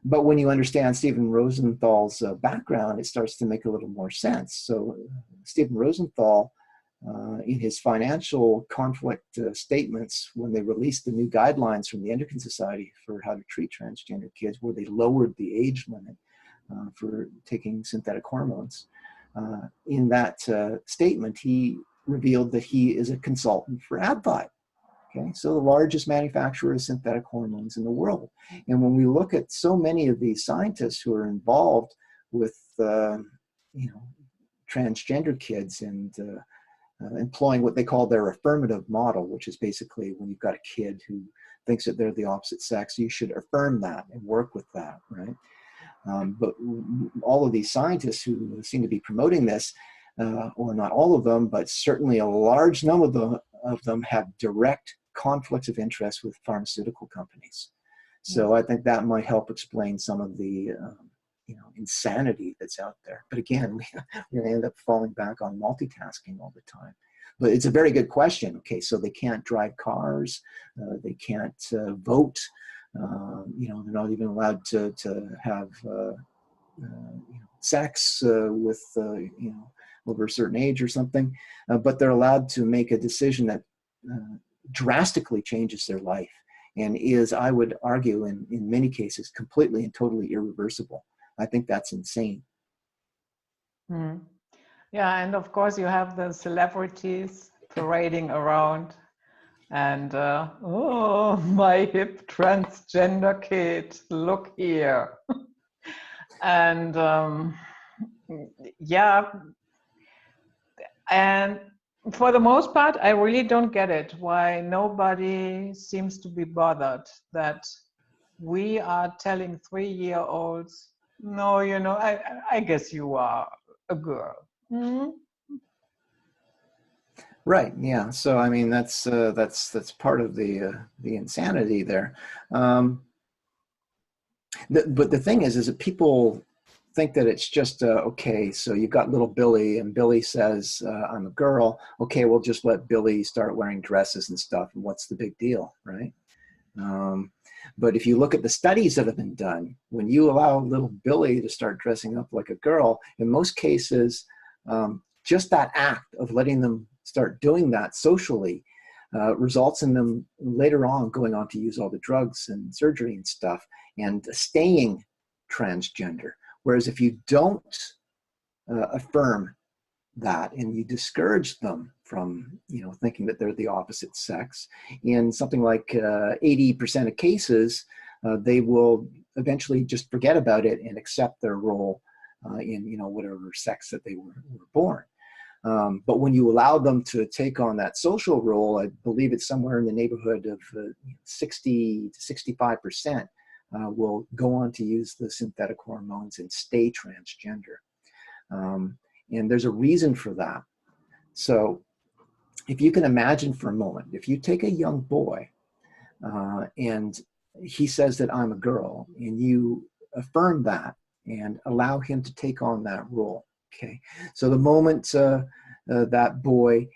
Speaker 1: But when you understand Stephen Rosenthal's background, it starts to make a little more sense. So Stephen Rosenthal, in his financial conflict statements, when they released the new guidelines from the Endocrine Society for how to treat transgender kids, where they lowered the age limit for taking synthetic hormones, in that statement, he revealed that he is a consultant for Advi. Okay, so the largest manufacturer of synthetic hormones in the world. And when we look at so many of these scientists who are involved with, transgender kids and employing what they call their affirmative model, which is basically when you've got a kid who thinks that they're the opposite sex, you should affirm that and work with that, right? But all of these scientists who seem to be promoting this, or not all of them, but certainly a large number of them have direct conflicts of interest with pharmaceutical companies. So I think that might help explain some of the insanity that's out there. But again, we're going to end up falling back on multitasking all the time. But it's a very good question. Okay, so they can't drive cars, they can't vote. They're not even allowed to have sex with over a certain age or something, but they're allowed to make a decision that drastically changes their life, and is, I would argue, in many cases, completely and totally irreversible. I think that's insane.
Speaker 2: Mm. Yeah, and of course you have the celebrities parading around and oh, my hip transgender kid, look here. And yeah, and for the most part, I really don't get it, why nobody seems to be bothered that we are telling 3-year-olds, no, I guess you are a girl. Mm-hmm.
Speaker 1: Right. Yeah. So I mean, that's part of the insanity there. But the thing is that people think that it's just, okay, so you've got little Billy, and Billy says, I'm a girl. Okay, we'll just let Billy start wearing dresses and stuff, and what's the big deal, right? But if you look at the studies that have been done, when you allow little Billy to start dressing up like a girl, in most cases, just that act of letting them start doing that socially results in them later on going on to use all the drugs and surgery and stuff and staying transgender. Whereas if you don't affirm that and you discourage them from, thinking that they're the opposite sex, in something like 80% of cases, they will eventually just forget about it and accept their role in, whatever sex that they were born. But when you allow them to take on that social role, I believe it's somewhere in the neighborhood of 60 to 65% will go on to use the synthetic hormones and stay transgender. And there's a reason for that. So if you can imagine for a moment, if you take a young boy and he says that I'm a girl, and you affirm that and allow him to take on that role, okay? So the moment that boy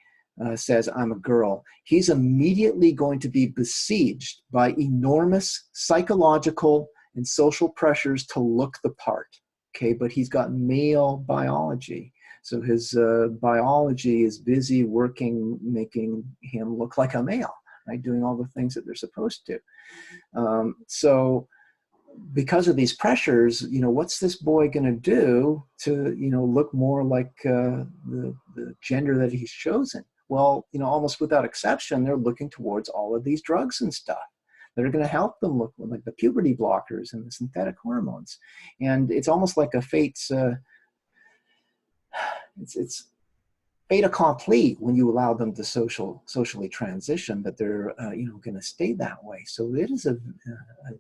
Speaker 1: says I'm a girl, he's immediately going to be besieged by enormous psychological and social pressures to look the part, okay? But he's got male biology. So his biology is busy working, making him look like a male, right? Doing all the things that they're supposed to. So because of these pressures, what's this boy going to do to, look more like the gender that he's chosen? Well, almost without exception, they're looking towards all of these drugs and stuff that are going to help them look like the puberty blockers and the synthetic hormones. And it's almost like a fate's, it's fait accompli when you allow them to socially transition, that they're going to stay that way. So it is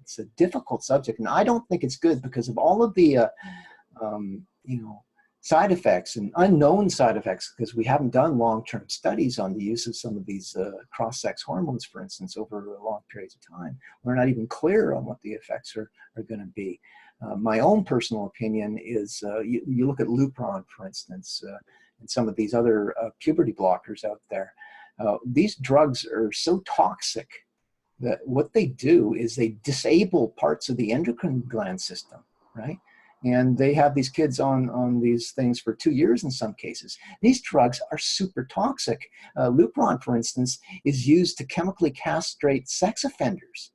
Speaker 1: it's a difficult subject, and I don't think it's good because of all of the side effects and unknown side effects, because we haven't done long-term studies on the use of some of these cross-sex hormones, for instance, over long periods of time. We're not even clear on what the effects are going to be. My own personal opinion is you look at Lupron, for instance, and some of these other puberty blockers out there. These drugs are so toxic that what they do is they disable parts of the endocrine gland system, right? And they have these kids on these things for 2 years in some cases. These drugs are super toxic. Lupron, for instance, is used to chemically castrate sex offenders,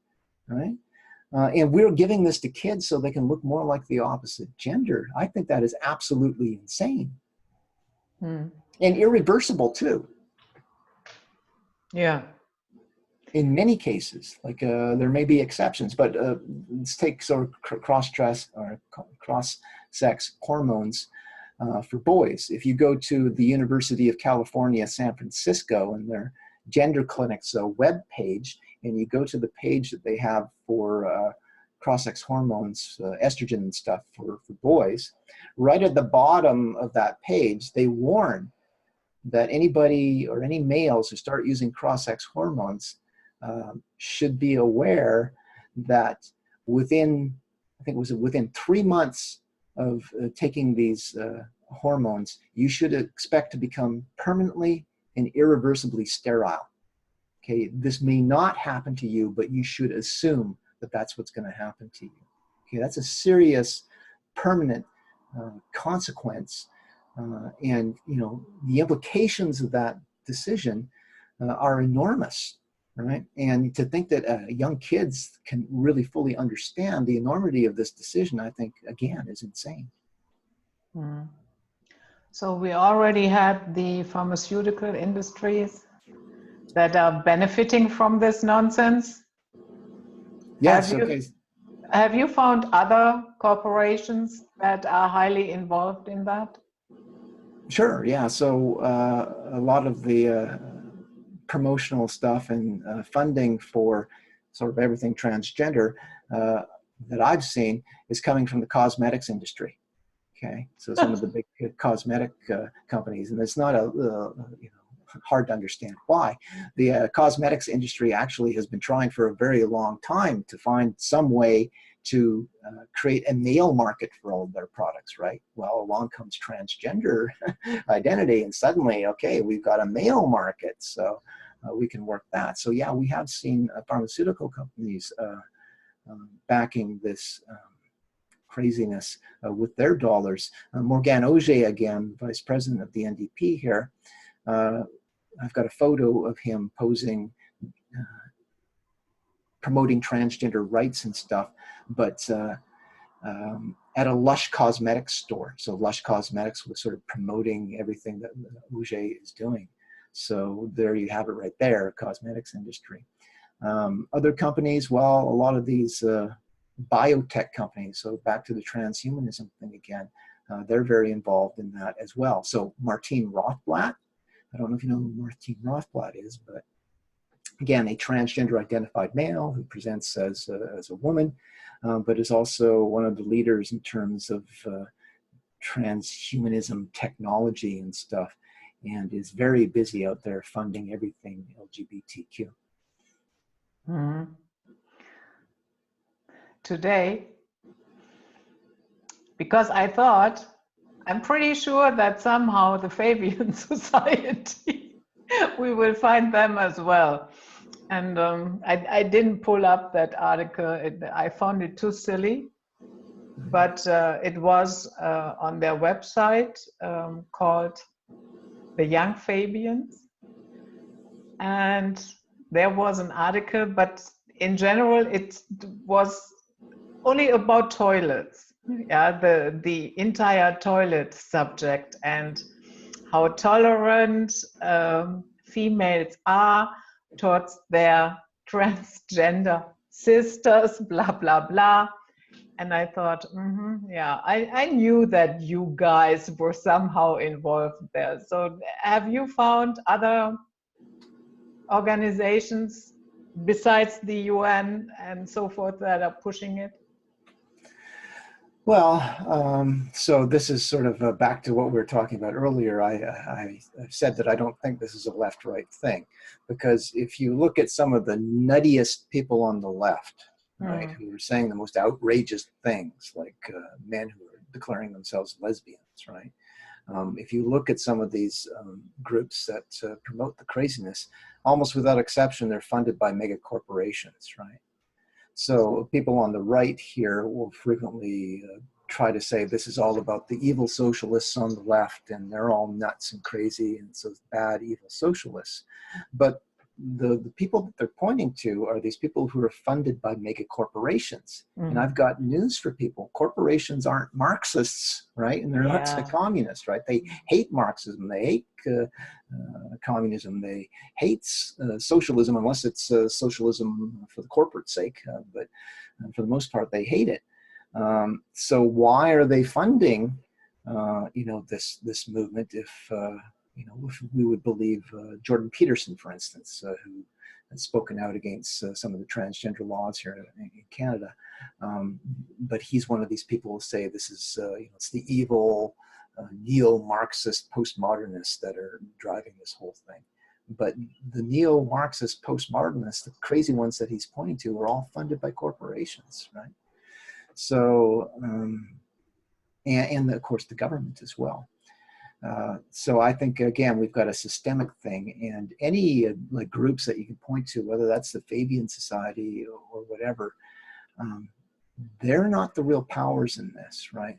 Speaker 1: right? And we're giving this to kids so they can look more like the opposite gender. I think that is absolutely insane. And irreversible too.
Speaker 2: Yeah.
Speaker 1: In many cases, like there may be exceptions, but let's take sort of cross-sex hormones for boys. If you go to the University of California, San Francisco, and their gender clinic's web page, and you go to the page that they have for cross-sex hormones, estrogen and stuff for boys, right at the bottom of that page, they warn that anybody or any males who start using cross-sex hormones should be aware that within 3 months of taking these hormones, you should expect to become permanently and irreversibly sterile. Okay, this may not happen to you, but you should assume that that's what's going to happen to you. Okay, that's a serious, permanent consequence, and the implications of that decision are enormous, right? And to think that young kids can really fully understand the enormity of this decision, I think, again, is insane.
Speaker 2: So we already had the pharmaceutical industries that are benefiting from this nonsense.
Speaker 1: Yes.
Speaker 2: Have you found other corporations that are highly involved in that?
Speaker 1: Sure. Yeah. So a lot of the promotional stuff and funding for sort of everything transgender that I've seen is coming from the cosmetics industry. Okay. So some of the big cosmetic companies, and it's not hard to understand why. The cosmetics industry actually has been trying for a very long time to find some way to create a male market for all of their products, right? Well, along comes transgender identity, and suddenly, okay, we've got a male market, so we can work that. So yeah, we have seen pharmaceutical companies backing this craziness with their dollars. Morgan Auger, again, vice president of the NDP here, I've got a photo of him posing, promoting transgender rights and stuff, but at a Lush Cosmetics store. So Lush Cosmetics was sort of promoting everything that Auger is doing. So there you have it right there, cosmetics industry. Other companies, well, a lot of these biotech companies, so back to the transhumanism thing again, they're very involved in that as well. So Martine Rothblatt, I don't know if you know who Martine Rothblatt is, but again, a transgender identified male who presents as a woman, but is also one of the leaders in terms of transhumanism technology and stuff, and is very busy out there funding everything LGBTQ.
Speaker 2: Mm-hmm. Today, because I thought, I'm pretty sure that somehow the Fabian Society, we will find them as well. And I didn't pull up that article. I found it too silly, but it was on their website called The Young Fabians. And there was an article, but in general, it was only about toilets. Yeah, the entire toilet subject and how tolerant females are towards their transgender sisters, blah, blah, blah. And I thought, yeah, I knew that you guys were somehow involved there. So have you found other organizations besides the UN and so forth that are pushing it?
Speaker 1: Well, so this is sort of back to what we were talking about earlier. I've said that I don't think this is a left-right thing, because if you look at some of the nuttiest people on the left, right, who are saying the most outrageous things, like men who are declaring themselves lesbians, right? If you look at some of these groups that promote the craziness, almost without exception, they're funded by mega corporations, right? So people on the right here will frequently try to say this is all about the evil socialists on the left, and they're all nuts and crazy, and so bad, evil socialists. But the people that they're pointing to are these people who are funded by mega corporations. And I've got news for people. Corporations aren't Marxists, right? And they're not communists, right? They hate Marxism. They hate communism. They hate socialism, unless it's socialism for the corporate sake. But for the most part, they hate it. So why are they funding, this movement if if we would believe Jordan Peterson, for instance, who has spoken out against some of the transgender laws here in Canada. But he's one of these people who say this is, it's the evil neo-Marxist postmodernists that are driving this whole thing. But the neo-Marxist postmodernists, the crazy ones that he's pointing to, are all funded by corporations, right? So, and of course the government as well. So I think, again, we've got a systemic thing, and any like groups that you can point to, whether that's the Fabian Society or whatever, they're not the real powers in this, right?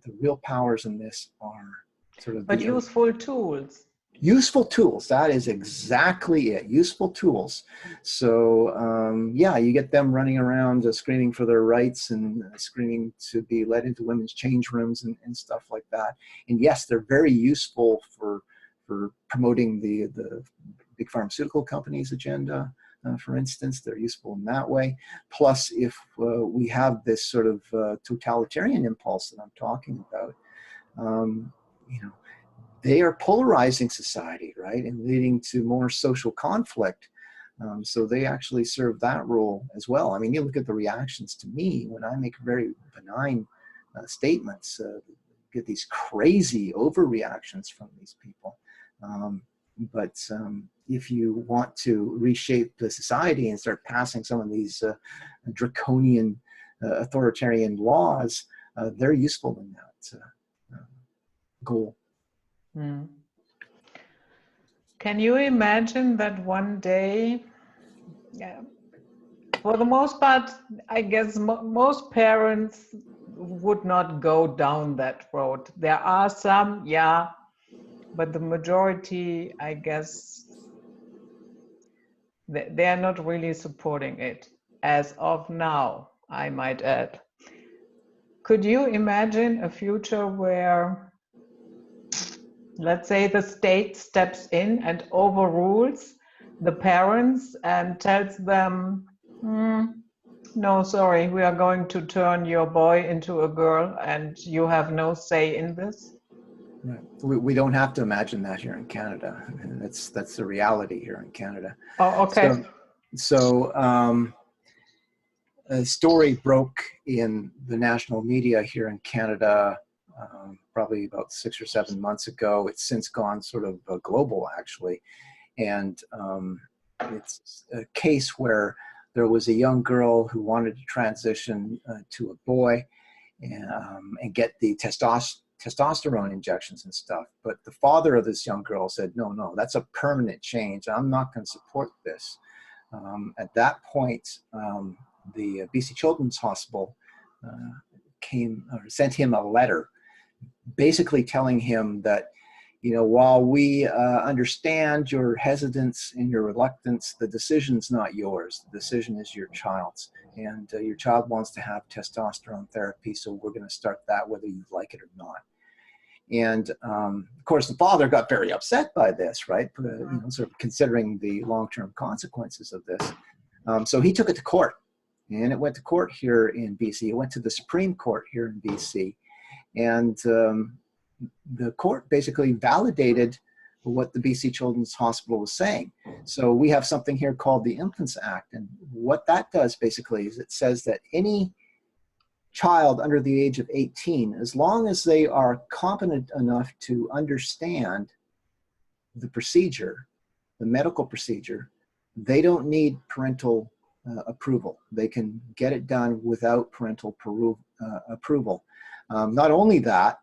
Speaker 1: The real powers in this are sort of
Speaker 2: but useful tools.
Speaker 1: Useful tools, that is exactly it, useful tools. So yeah, you get them running around screaming for their rights and screaming to be let into women's change rooms and stuff like that. And yes, they're very useful for promoting the big pharmaceutical companies' agenda, for instance. They're useful in that way. Plus, if we have this sort of totalitarian impulse that I'm talking about, they are polarizing society, right, and leading to more social conflict. So they actually serve that role as well. I mean, you look at the reactions to me when I make very benign statements, get these crazy overreactions from these people. But if you want to reshape the society and start passing some of these draconian authoritarian laws, they're useful in that goal.
Speaker 2: Mm. Can you imagine that one day, for the most part, I guess most parents would not go down that road. There are some, yeah, but the majority, I guess, they are not really supporting it as of now, I might add. Could you imagine a future where, let's say, the state steps in and overrules the parents and tells them, no, sorry, we are going to turn your boy into a girl and you have no say in this?
Speaker 1: Right. We don't have to imagine that here in Canada. That's the reality here in Canada.
Speaker 2: Oh, okay.
Speaker 1: So a story broke in the national media here in Canada probably about 6 or 7 months ago. It's since gone sort of global, actually. And it's a case where there was a young girl who wanted to transition to a boy and get the testosterone injections and stuff. But the father of this young girl said, no, that's a permanent change. I'm not going to support this. At that point, the BC Children's Hospital sent him a letter basically telling him that, while we understand your hesitance and your reluctance, the decision's not yours. The decision is your child's. And your child wants to have testosterone therapy, so we're going to start that whether you like it or not. And of course, the father got very upset by this, right? Sort of considering the long-term consequences of this. So he took it to court, and it went to court here in BC. It went to the Supreme Court here in BC. And the court basically validated what the BC Children's Hospital was saying. So we have something here called the Infants Act. And what that does basically is it says that any child under the age of 18, as long as they are competent enough to understand the procedure, the medical procedure, they don't need parental approval. They can get it done without parental approval. Not only that,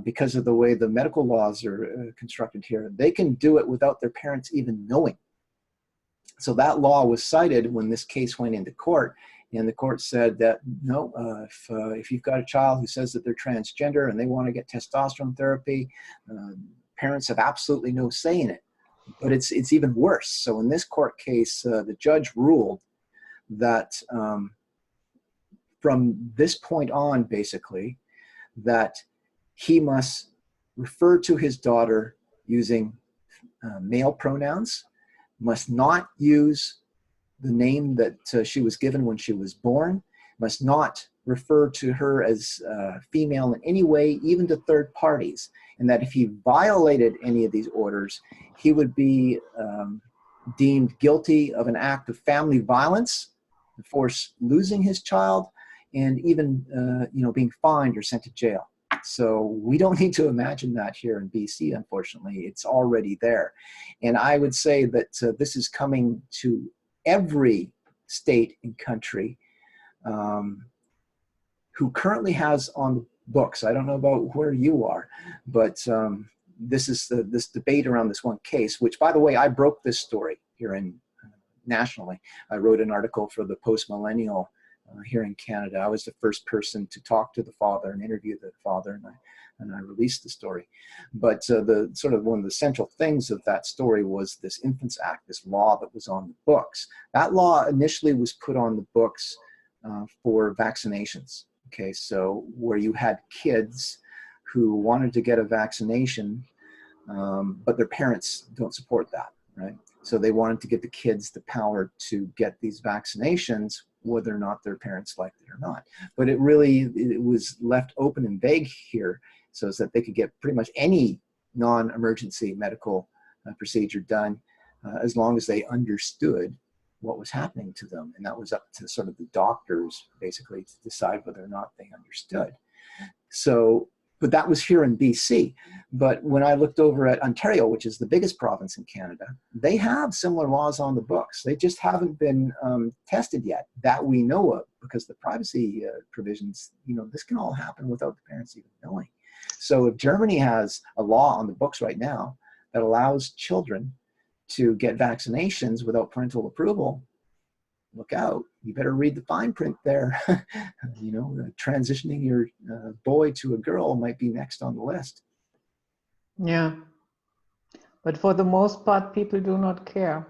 Speaker 1: because of the way the medical laws are constructed here, they can do it without their parents even knowing. So that law was cited when this case went into court, and the court said that no, if you've got a child who says that they're transgender and they want to get testosterone therapy, parents have absolutely no say in it. But it's even worse. So in this court case, the judge ruled that from this point on, basically, that he must refer to his daughter using male pronouns, must not use the name that she was given when she was born, must not refer to her as female in any way, even to third parties, and that if he violated any of these orders, he would be deemed guilty of an act of family violence, force losing his child, and even being fined or sent to jail. So we don't need to imagine that here in BC, unfortunately. It's already there. And I would say that this is coming to every state and country who currently has on the books. I don't know about where you are, but this is this debate around this one case, which, by the way, I broke this story here nationally. I wrote an article for the Post Millennial here in Canada. I was the first person to talk to the father and interview the father, and I released the story. But the sort of one of the central things of that story was this Infants Act, this law that was on the books. That law initially was put on the books for vaccinations. Okay, so where you had kids who wanted to get a vaccination, but their parents don't support that, right? So they wanted to give the kids the power to get these vaccinations, whether or not their parents liked it or not. But it was left open and vague here, so that they could get pretty much any non-emergency medical procedure done as long as they understood what was happening to them. And that was up to sort of the doctors, basically, to decide whether or not they understood. So but that was here in BC. But when I looked over at Ontario, which is the biggest province in Canada, they have similar laws on the books. They just haven't been tested yet that we know of, because the privacy provisions, this can all happen without the parents even knowing. So if Germany has a law on the books right now that allows children to get vaccinations without parental approval, look out. You better read the fine print there. Transitioning your boy to a girl might be next on the list.
Speaker 2: Yeah. But for the most part, people do not care.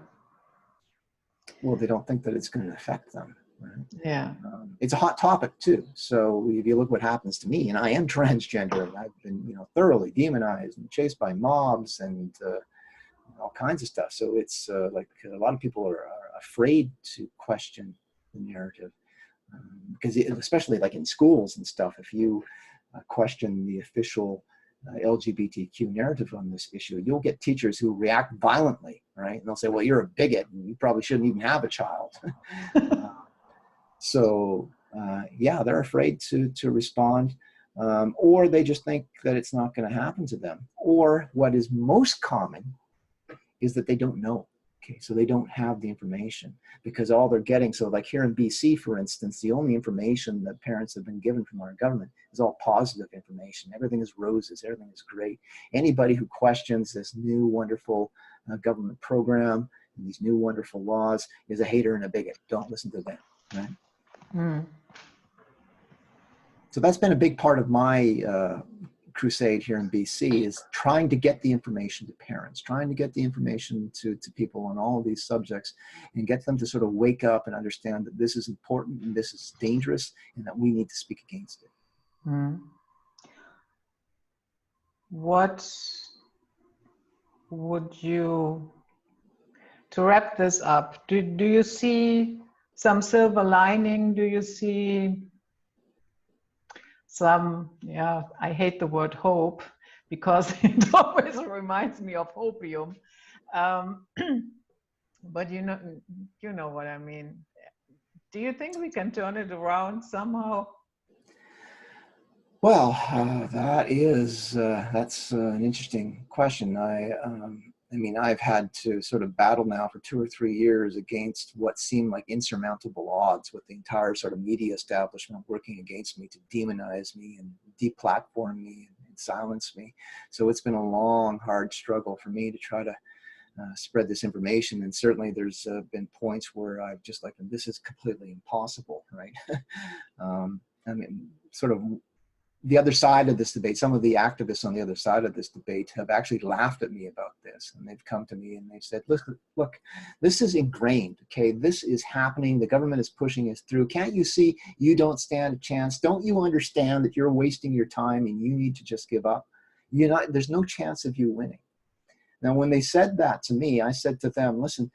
Speaker 1: Well, they don't think that it's going to affect them. Right?
Speaker 2: Yeah.
Speaker 1: It's a hot topic too. So if you look what happens to me, and I am transgender, and I've been, thoroughly demonized and chased by mobs and all kinds of stuff. So it's like a lot of people are afraid to question the narrative, because especially like in schools and stuff, if you question the official LGBTQ narrative on this issue, you'll get teachers who react violently, right? And they'll say, well, you're a bigot and you probably shouldn't even have a child. Yeah, they're afraid to respond, or they just think that it's not going to happen to them. Or what is most common is that they don't know. Okay, so they don't have the information, because all they're getting, so like here in BC, for instance, the only information that parents have been given from our government is all positive information. Everything is roses, everything is great. Anybody who questions this new wonderful government program and these new wonderful laws is a hater and a bigot. Don't listen to them, right? Mm. So that's been a big part of my crusade here in BC, is trying to get the information to parents, trying to get the information to people on all of these subjects, and get them to sort of wake up and understand that this is important and this is dangerous and that we need to speak against it.
Speaker 2: Mm. What would you, to wrap this up, do you see some silver lining? Do you see some, I hate the word hope, because it always reminds me of opium. But you know what I mean. Do you think we can turn it around somehow?
Speaker 1: Well, that's an interesting question. I mean, I've had to sort of battle now for 2 or 3 years against what seemed like insurmountable odds, with the entire sort of media establishment working against me to demonize me and deplatform me and silence me. So it's been a long, hard struggle for me to try to spread this information. And certainly there's been points where I've just like, this is completely impossible, right? I mean, sort of the other side of this debate, some of the activists on the other side of this debate have actually laughed at me about this. And they've come to me and they've said, look, this is ingrained, okay? This is happening. The government is pushing us through. Can't you see you don't stand a chance? Don't you understand that you're wasting your time and you need to just give up? There's no chance of you winning. Now, when they said that to me, I said to them, listen,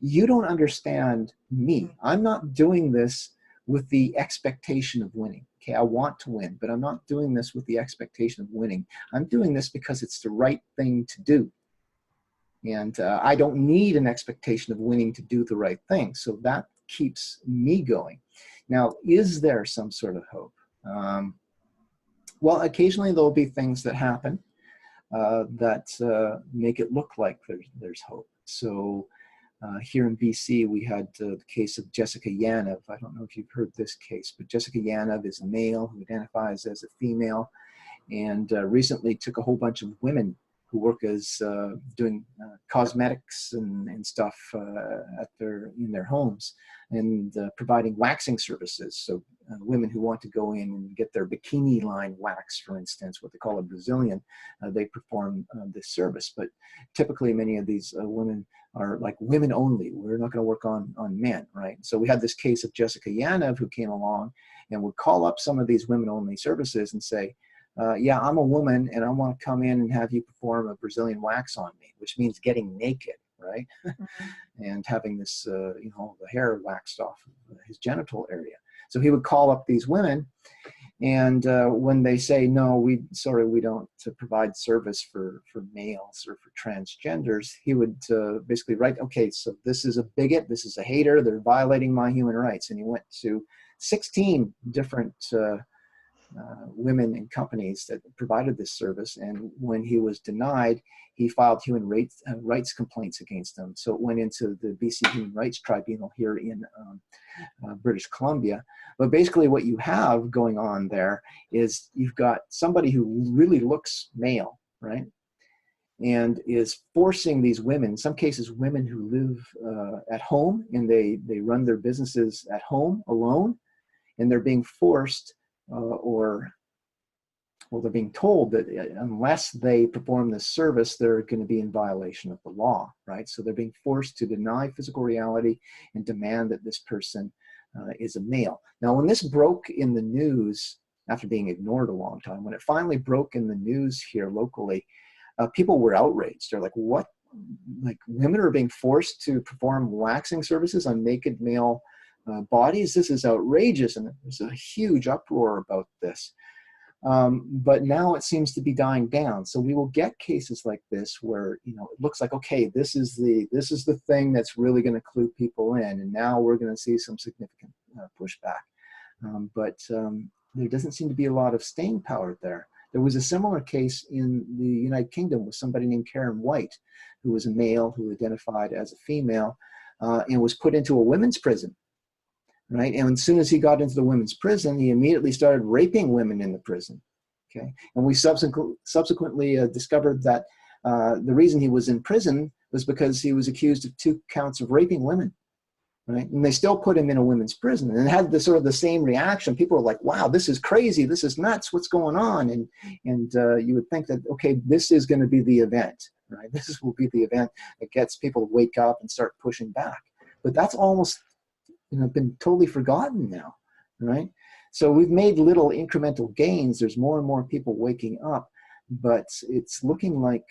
Speaker 1: you don't understand me. I'm not doing this with the expectation of winning. Okay, I want to win, but I'm not doing this with the expectation of winning. I'm doing this because it's the right thing to do. And I don't need an expectation of winning to do the right thing. So that keeps me going. Now, is there some sort of hope? Well, occasionally there'll be things that happen that make it look like there's hope. So here in BC, we had the case of Jessica Yaniv. I don't know if you've heard this case, but Jessica Yaniv is a male who identifies as a female, and recently took a whole bunch of women who work as doing cosmetics and stuff in their homes, and providing waxing services. So women who want to go in and get their bikini line waxed, for instance, what they call a Brazilian, they perform this service. But typically many of these women are like women only. We're not going to work on men, right? So we had this case of Jessica Yaniv, who came along and would call up some of these women only services and say, yeah, I'm a woman and I want to come in and have you perform a Brazilian wax on me, which means getting naked, right? And having this, the hair waxed off of his genital area. So he would call up these women, and when they say, no, we don't provide service for males or for transgenders, he would basically write, okay, so this is a bigot, this is a hater, they're violating my human rights. And he went to 16 different women in companies that provided this service. And when he was denied, he filed human rights complaints against them. So it went into the BC Human Rights Tribunal here in British Columbia. But basically what you have going on there is you've got somebody who really looks male, right? And is forcing these women, in some cases women who live at home, and they run their businesses at home alone, and they're being forced they're being told that unless they perform this service, they're going to be in violation of the law, right? So they're being forced to deny physical reality and demand that this person is a male. Now, when this broke in the news, after being ignored a long time, when it finally broke in the news here locally, people were outraged. They're like, what? Like, women are being forced to perform waxing services on naked male bodies? This is outrageous. And there's a huge uproar about this. But now it seems to be dying down. So we will get cases like this where, you know, it looks like, okay, this is the thing that's really going to clue people in. And now we're going to see some significant pushback. But there doesn't seem to be a lot of staying power there. There was a similar case in the United Kingdom with somebody named Karen White, who was a male who identified as a female and was put into a women's prison, right? And as soon as he got into the women's prison, he immediately started raping women in the prison, okay? And we subsequently discovered that the reason he was in prison was because he was accused of 2 counts of raping women. Right? And they still put him in a women's prison, and it had the sort of the same reaction. People were like, wow, this is crazy. This is nuts. What's going on? And you would think that, okay, this is going to be the event, right? This will be the event that gets people to wake up and start pushing back. But that's almost, you know, been totally forgotten now, right? So we've made little incremental gains. There's more and more people waking up, but it's looking like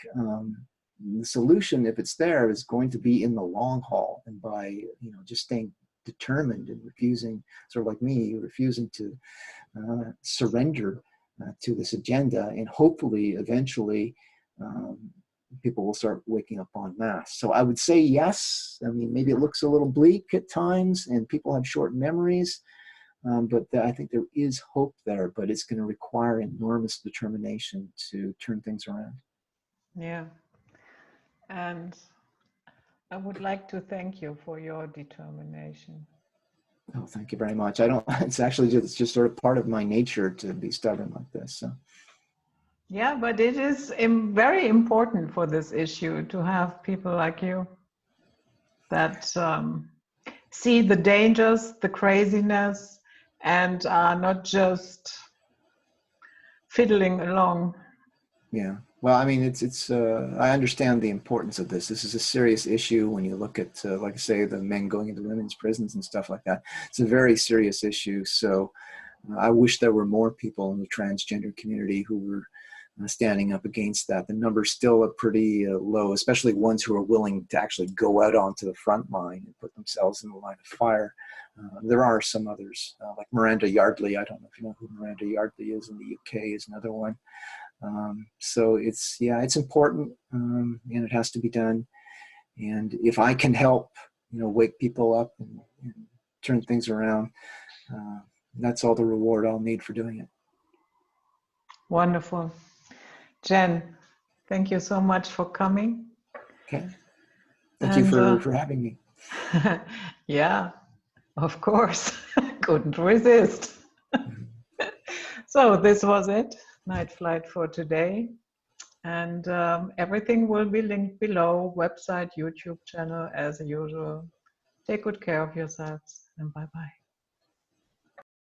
Speaker 1: the solution, if it's there, is going to be in the long haul, and by, you know, just staying determined and refusing, sort of like me, refusing to surrender to this agenda, and hopefully eventually people will start waking up en masse. So I would say yes. I mean, maybe it looks a little bleak at times, and people have short memories, but I think there is hope there, but it's going to require enormous determination to turn things around.
Speaker 2: Yeah. And I would like to thank you for your determination.
Speaker 1: Oh, thank you very much. I don't, it's actually just sort of part of my nature to be stubborn like this. So.
Speaker 2: Yeah, but it is very important for this issue to have people like you that see the dangers, the craziness, and are not just fiddling along.
Speaker 1: Yeah. Well, I mean, I understand the importance of this. This is a serious issue when you look at, like I say, the men going into women's prisons and stuff like that. It's a very serious issue. So I wish there were more people in the transgender community who were standing up against that. The numbers still are pretty low, especially ones who are willing to actually go out onto the front line and put themselves in the line of fire. There are some others, like Miranda Yardley. I don't know if you know who Miranda Yardley is in the UK, is another one. So it's important, and it has to be done. And if I can help, you know, wake people up and turn things around, that's all the reward I'll need for doing it.
Speaker 2: Wonderful. Jenn, thank you so much for coming.
Speaker 1: Okay. Thank you for having me.
Speaker 2: Yeah, of course. Couldn't resist. So this was it. Night Flight for today, and everything will be linked below: website, YouTube channel, as usual. Take good care of yourselves, and bye-bye.